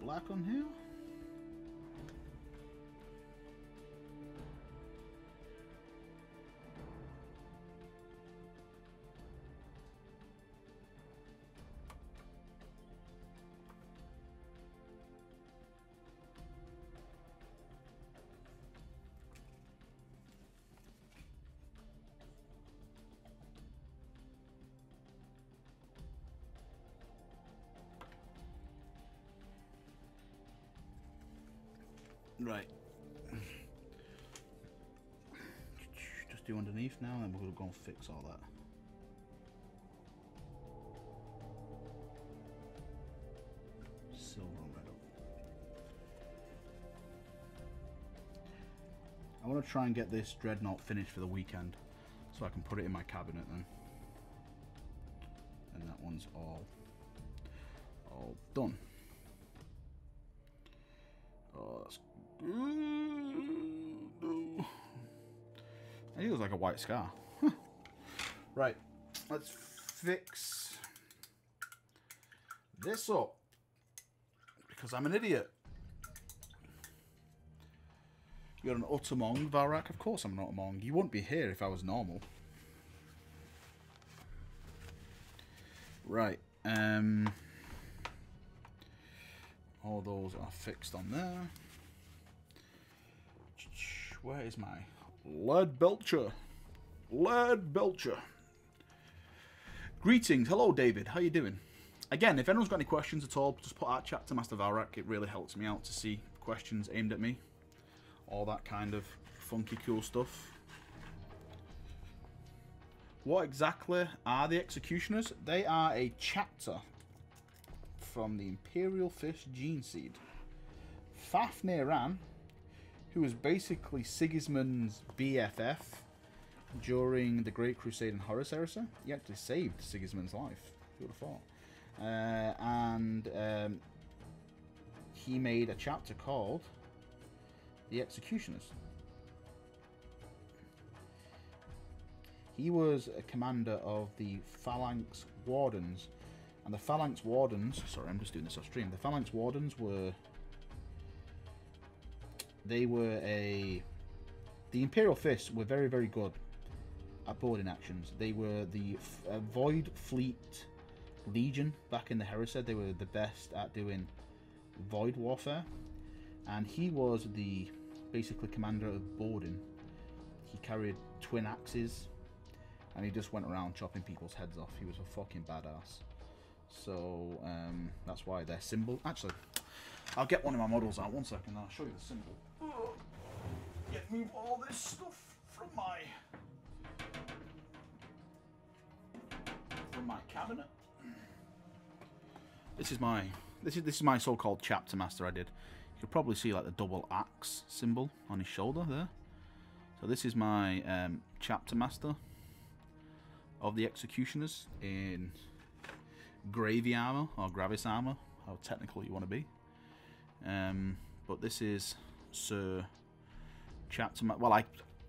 Black on here. Right. Just do underneath now, and we're going to go and fix all that. Silver and red up. I want to try and get this dreadnought finished for the weekend, so I can put it in my cabinet then. And that one's all done. Oh, that's good. No. I think it looks like a white scar. Right, let's fix this up because I'm an idiot. You're an Uttermong, Valrak? Of course I'm an Uttermong. You wouldn't be here if I was normal. Right. All those are fixed on there. Where is my lead belcher? Lead belcher. Greetings. Hello, David. How you doing? Again, if anyone's got any questions at all, just put out chat to Master Valrak. It really helps me out to see questions aimed at me. All that kind of funky cool stuff. What exactly are the Executioners? They are a chapter from the Imperial Fist gene seed. Fafnir, who was basically Sigismund's BFF during the Great Crusade and Horus Heresy. He actually saved Sigismund's life, who would have thought. And he made a chapter called the Executioners. He was a commander of the Phalanx Wardens. And the Phalanx Wardens... Sorry, I'm just doing this off stream. The Phalanx Wardens were... They were a... The Imperial Fists were very, very good at boarding actions. They were the Void Fleet Legion back in the Heresy. They were the best at doing void warfare. And he was the basically commander of boarding. He carried twin axes. And he just went around chopping people's heads off. He was a fucking badass. So, that's why their symbol... Actually, I'll get one of my models out. 1 second, I'll show you the symbol. Get me all this stuff from my cabinet. This is my so-called chapter master I did. You could probably see like the double axe symbol on his shoulder there. So this is my chapter master of the Executioners in gravy armor or gravis armor, how technical you want to be. But this is Sir Chapter Master. Well, I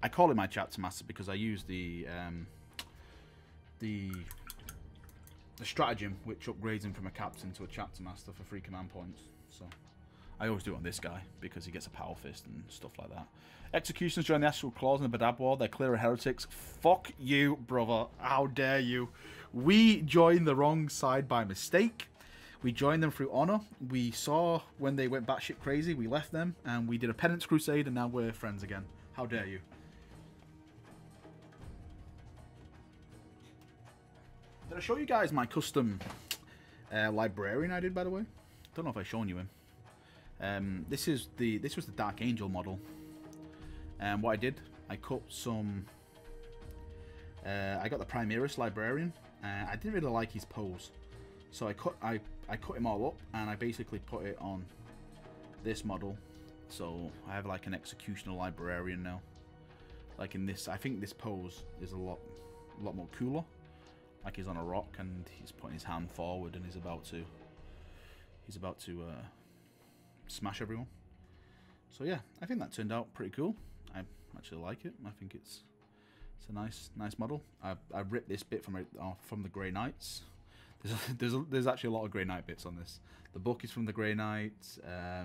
call him my chapter master because I use the stratagem which upgrades him from a captain to a chapter master for 3 command points. So I always do it on this guy because he gets a power fist and stuff like that. Executioners join the Astral Claws in the Badab War. They're clear of heretics. Fuck you, brother. How dare you? We joined the wrong side by mistake. We joined them through honor. We saw when they went batshit crazy. We left them and we did a penance crusade and now we're friends again. How dare you? Did I show you guys my custom librarian I did, by the way? Don't know if I've shown you him. This was the Dark Angel model. And what I did, I cut some... I got the Primaris librarian. I didn't really like his pose. So I cut him all up and I basically put it on this model. So I have like an executional librarian now. Like in this, I think this pose is a lot more cooler. Like he's on a rock and he's putting his hand forward and he's about to smash everyone. So yeah, I think that turned out pretty cool. I actually like it. I think it's a nice model. I ripped this bit from the Grey Knights. There's actually a lot of Grey Knight bits on this. The book is from the Grey Knights. I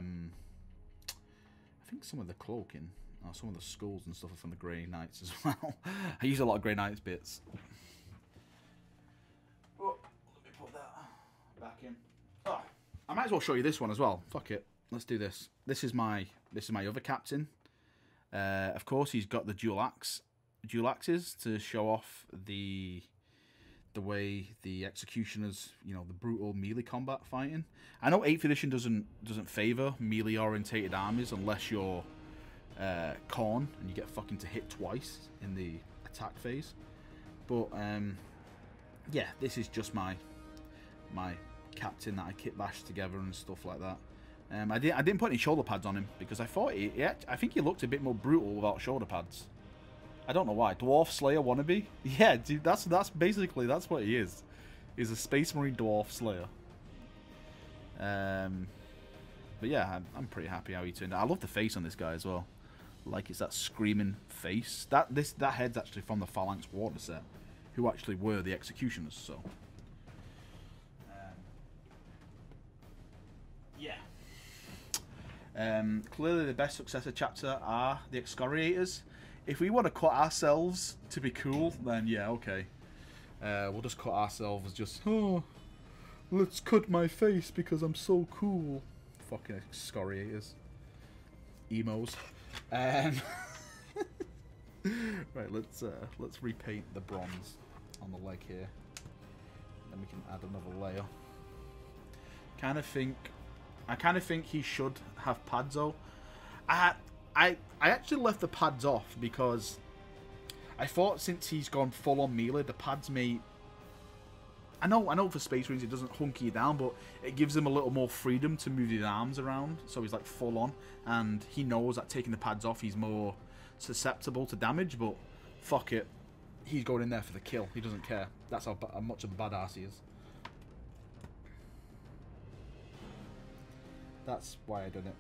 think some of the cloaking, or some of the skulls and stuff are from the Grey Knights as well. I use a lot of Grey Knights bits. Oh, let me put that back in. Oh, I might as well show you this one as well. Fuck it, let's do this. This is my other captain. Of course, he's got the dual axes to show off the the way the executioners, you know, the brutal melee combat fighting. I know 8th edition doesn't favor melee orientated armies unless you're Khorne and you get fucking to hit twice in the attack phase. But yeah, this is just my captain that I kit bashed together and stuff like that. I didn't put any shoulder pads on him because I thought I think he looked a bit more brutal without shoulder pads. I don't know why. Dwarf Slayer wannabe? Yeah, dude, that's basically what he is. He's a Space Marine Dwarf Slayer. But yeah, I'm pretty happy how he turned out. I love the face on this guy as well. Like, it's that screaming face. That head's actually from the Phalanx Water set, who actually were the executioners. So yeah. Clearly, the best successor chapter are the Excoriators. If we want to cut ourselves to be cool, then yeah, okay. We'll just cut ourselves just, oh, let's cut my face because I'm so cool. Fucking Excoriators. Emos. Right, let's repaint the bronze on the leg here. Then we can add another layer. I kind of think he should have pads though. I actually left the pads off because I thought since he's gone full on melee, the pads may. I know for Space Marines it doesn't hunky you down, but it gives him a little more freedom to move his arms around. So he's like full on, and he knows that taking the pads off, he's more susceptible to damage. But fuck it, he's going in there for the kill. He doesn't care. That's how much of a badass he is. That's why I did it.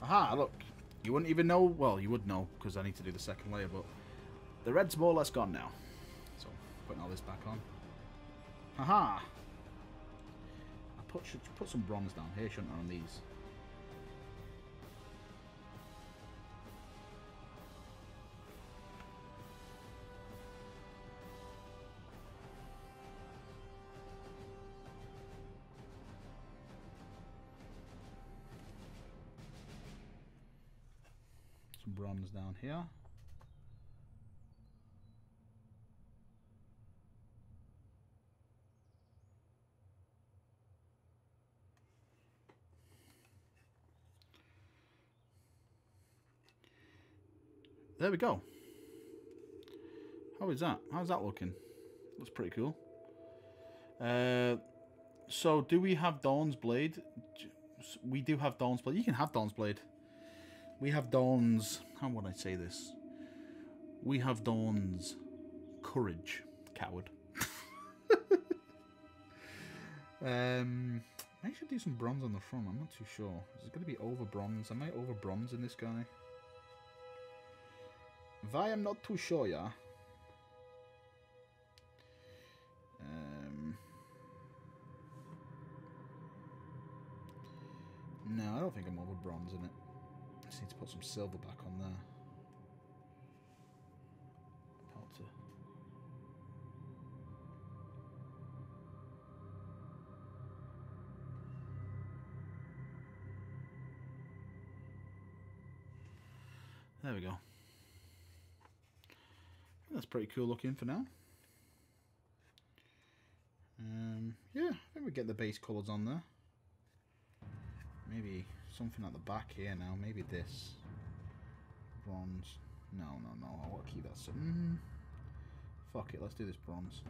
Aha, look. You wouldn't even know. Well, you would know because I need to do the second layer, but the red's more or less gone now. So, putting all this back on. Haha! I should put some bronze down here, shouldn't I, on these? Some bronze down here. There we go. How is that? How's that looking? Looks pretty cool. So do we have Dawn's Blade? We do have Dawn's Blade. You can have Dawn's Blade. We have Dawn's... How would I say this? We have Dawn's Courage. Coward. I should do some bronze on the front. I'm not too sure. Is it going to be over bronze? Am I over bronze in this guy? I am not too sure, yeah. No, I don't think I'm over bronze in it. Just need to put some silver back on there. About to. There we go. That's pretty cool looking for now. Yeah, I think we get the base colours on there. Maybe something at the back here now. Maybe this. Bronze. No. I want to keep that. Fuck it, let's do this bronze.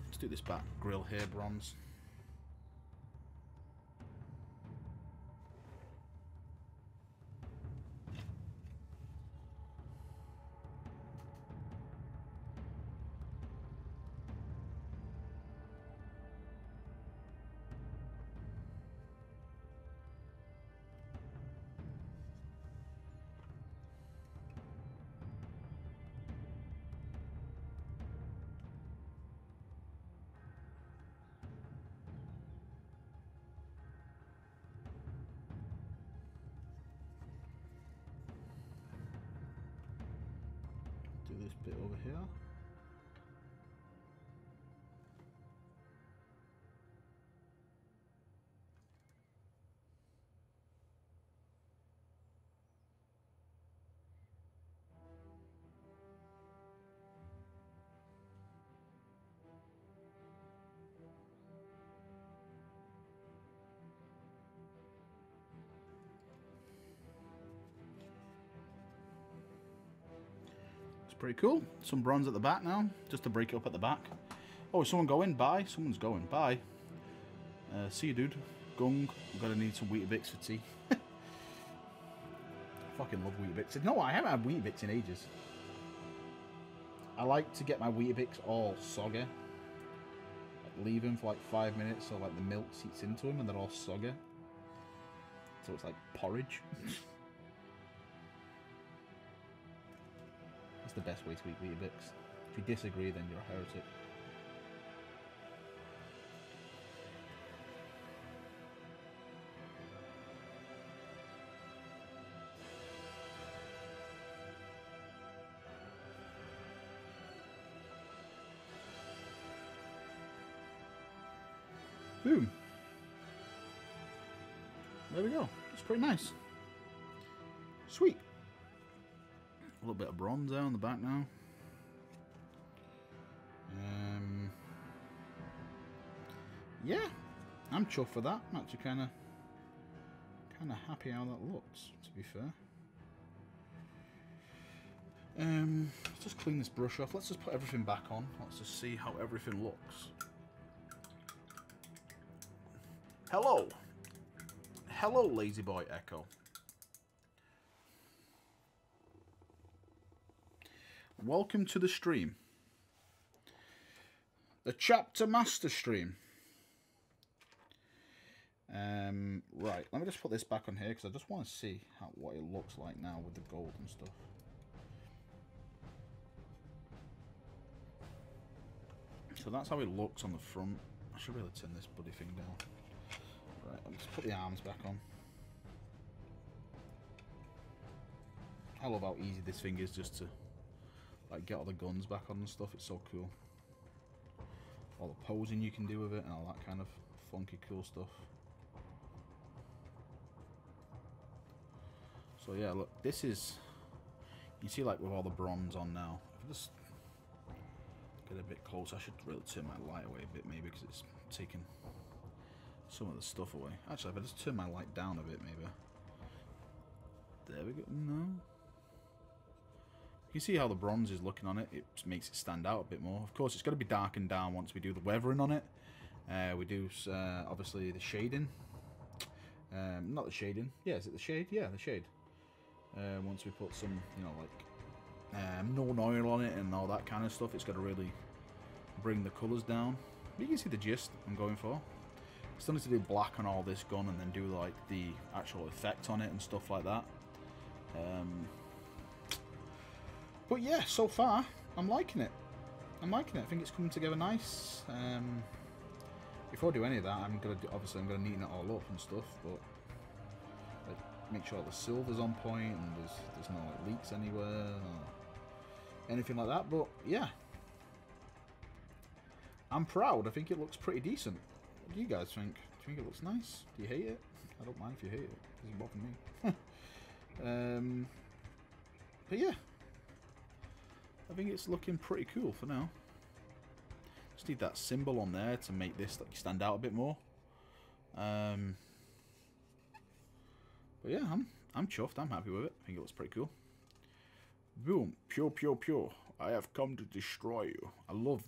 Let's do this back grill here, bronze. do this bit over here. Pretty cool. Some bronze at the back now, just to break it up at the back. Oh, is someone going? Bye. Someone's going. Bye. See you, dude. Gung. I'm gonna need some Weetabix for tea. Fucking love Weetabix. You know what? I haven't had Weetabix in ages. I like to get my Weetabix all soggy. Like, leave them for like 5 minutes so like the milk seeps into them and they're all soggy. So it's like porridge. That's the best way to eat Weetabix. If you disagree, then you're a heretic. Boom. There we go. It's pretty nice. Sweet. A little bit of bronze there on the back now. Yeah, I'm chuffed for that. I'm actually kind of happy how that looks, to be fair. Let's just clean this brush off. Let's just put everything back on. Let's just see how everything looks. Hello. Hello, Lazy Boy Echo. Welcome to the stream. The Chapter Master stream. Right, let me just put this back on here because I just want to see what it looks like now with the gold and stuff. So that's how it looks on the front. I should really turn this bloody thing down. Right, I'll just put the arms back on. I love how easy this thing is just to like get all the guns back on and stuff. It's so cool. All the posing you can do with it and all that kind of funky cool stuff. So yeah, look, this is, you see like with all the bronze on now. If I just get a bit closer, I should really turn my light away a bit maybe because it's taking some of the stuff away. Actually, if I just turn my light down a bit maybe. There we go. No. You can see how the bronze is looking on it. It just makes it stand out a bit more. Of course, it's got to be darkened down once we do the weathering on it. We do obviously the shading. Not the shading. Yeah, is it the shade? Yeah, the shade. Once we put some, you know, like non-oil on it and all that kind of stuff, it's got to really bring the colours down. But you can see the gist I'm going for. Still need to do black on all this gun and then do like the actual effect on it and stuff like that. But yeah, so far I'm liking it. I'm liking it. I think it's coming together nice. Before I do any of that, I'm gonna obviously neaten it all up and stuff, but like, make sure the silver's on point and there's no like, leaks anywhere or anything like that. But yeah, I'm proud. I think it looks pretty decent. What do you guys think? Do you think it looks nice? Do you hate it? I don't mind if you hate it. It doesn't bother me. But yeah, I think it's looking pretty cool for now. Just need that symbol on there to make this like stand out a bit more. But yeah, I'm chuffed. I'm happy with it. I think it looks pretty cool. Boom, pure, pure, pure. I have come to destroy you.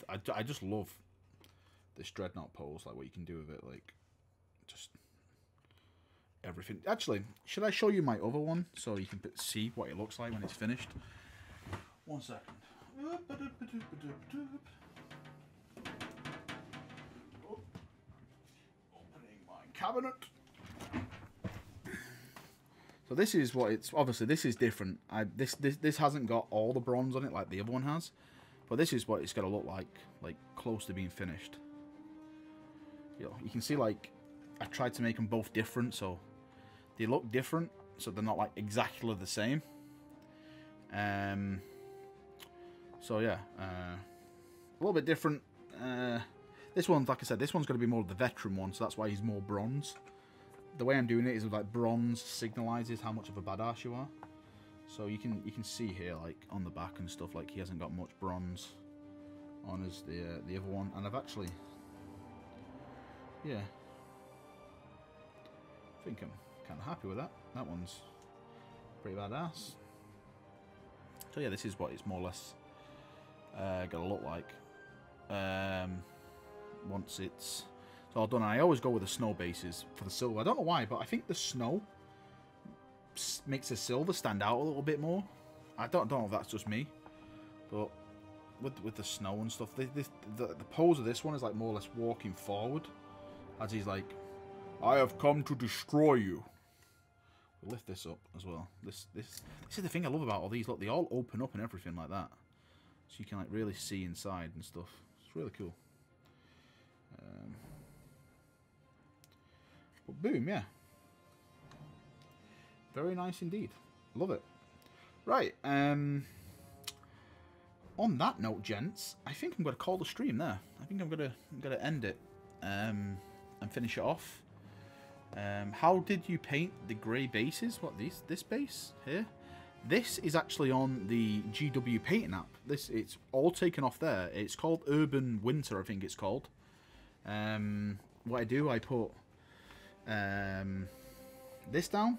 I just love this dreadnought pose, like what you can do with it, like just everything. Actually, should I show you my other one so you can see what it looks like when it's finished? 1 second. Opening my cabinet. So this is what it's, obviously this is different. This hasn't got all the bronze on it like the other one has, but this is what it's gonna look like close to being finished. You know, you can see like I tried to make them both different, so they look different, so they're not like exactly the same. So yeah, a little bit different. This one's, like I said, this one's going to be more of the veteran one, so that's why he's more bronze. The way I'm doing it is like bronze signalizes how much of a badass you are. So you can see here, like on the back and stuff, like he hasn't got much bronze on as the other one, and I've actually, yeah, I think I'm kind of happy with that. That one's pretty badass. So yeah, this is what it's more or less gonna look like once it's all done. I always go with the snow bases for the silver. I don't know why, but I think the snow makes the silver stand out a little bit more. I don't know if that's just me, but with the snow and stuff, the pose of this one is like more or less walking forward, as he's like, "I have come to destroy you." We'll lift this up as well. This is the thing I love about all these. Look, they all open up and everything like that, so you can like really see inside and stuff. It's really cool. But boom, yeah. Very nice indeed. Love it. Right, on that note, gents, I think I'm going to call the stream there. I think I'm going to end it and finish it off. How did you paint the grey bases? What, this base here? This is actually on the GW painting app. It's all taken off there. It's called Urban Winter, I think it's called. What I do, I put this down,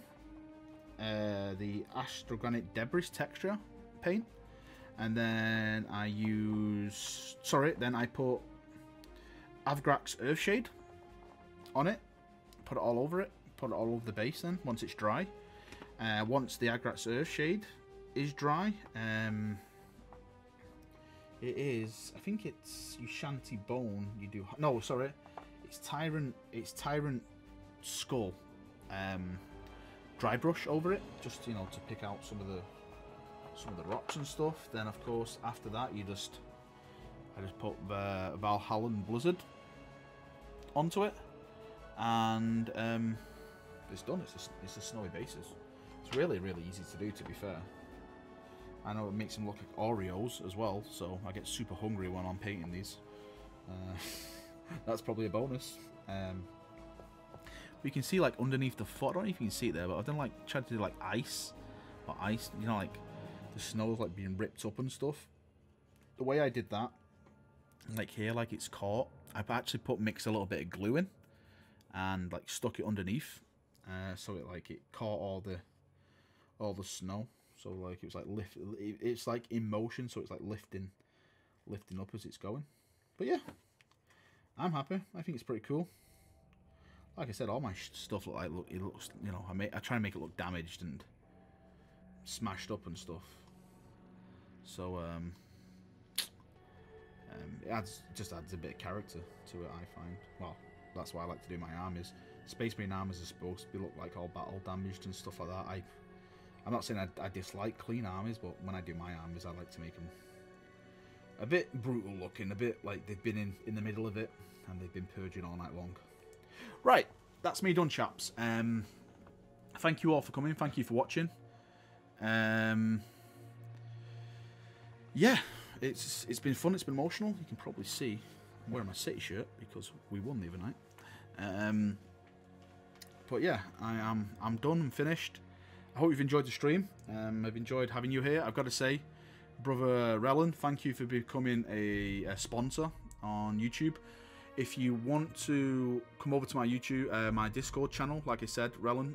the Astrogranite Debris texture paint, and then I use, then I put Avgrax Earthshade on it, put it all over it, put it all over the base then, once it's dry. Once the Avgrax Earthshade is dry, it is, I think it's Ushanti Bone, you do, no, sorry, it's Tyrant Skull, dry brush over it, just, you know, to pick out some of the rocks and stuff. Then of course after that I just put Valhallan Blizzard onto it, and it's done. It's a snowy basis. It's really easy to do, to be fair. I know it makes them look like Oreos as well, so I get super hungry when I'm painting these. That's probably a bonus. You can see like underneath the foot, I don't know if you can see it there, but I've done like tried to do like ice, you know, like the snow's like being ripped up and stuff. The way I did that, like here, like it's caught, I've actually mixed a little bit of glue in and like stuck it underneath, so it caught all the snow. So like it was like it's like in motion, so it's like lifting up as it's going. But yeah, I'm happy. I think it's pretty cool. Like I said, all my stuff it looks, you know, I try and make it look damaged and smashed up and stuff. So it just adds a bit of character to it, I find. Well, that's why I like to do my armies. Space Marine armies are supposed to look like all battle damaged and stuff like that. I'm not saying I dislike clean armies, but when I do my armies, I like to make them a bit brutal looking, a bit like they've been in the middle of it and they've been purging all night long. Right, that's me done, chaps. Thank you all for coming. Thank you for watching. Yeah, it's been fun. It's been emotional. You can probably see I'm wearing my City shirt because we won the other night. But yeah, I'm done and finished. I hope you've enjoyed the stream. I've enjoyed having you here. I've got to say, Brother Rellan, thank you for becoming a sponsor on YouTube. If you want to come over to my YouTube, my Discord channel, like I said, Rellan,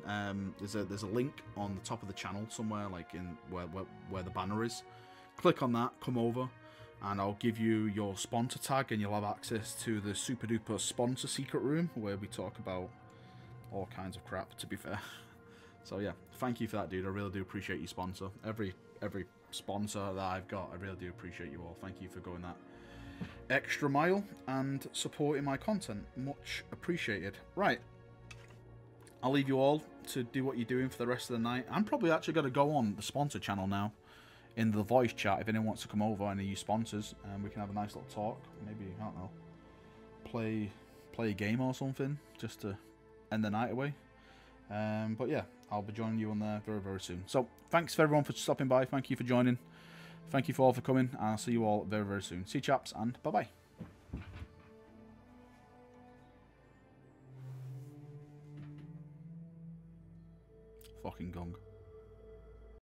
there's a link on the top of the channel somewhere, like in where the banner is. Click on that, come over, and I'll give you your sponsor tag, and you'll have access to the super duper sponsor secret room where we talk about all kinds of crap, to be fair. So yeah, thank you for that, dude. I really do appreciate you, sponsor. Every sponsor that I've got, I really do appreciate you all. Thank you for going that extra mile and supporting my content. Much appreciated. Right, I'll leave you all to do what you're doing for the rest of the night. I'm probably actually going to go on the sponsor channel now in the voice chat if anyone wants to come over, any of you sponsors, and we can have a nice little talk. Maybe, I don't know, play a game or something just to end the night away. But yeah, I'll be joining you on there very soon. So thanks for everyone for stopping by. Thank you for joining. Thank you for all for coming. I'll see you all very, very soon. See you, chaps, and bye-bye. Fucking gong.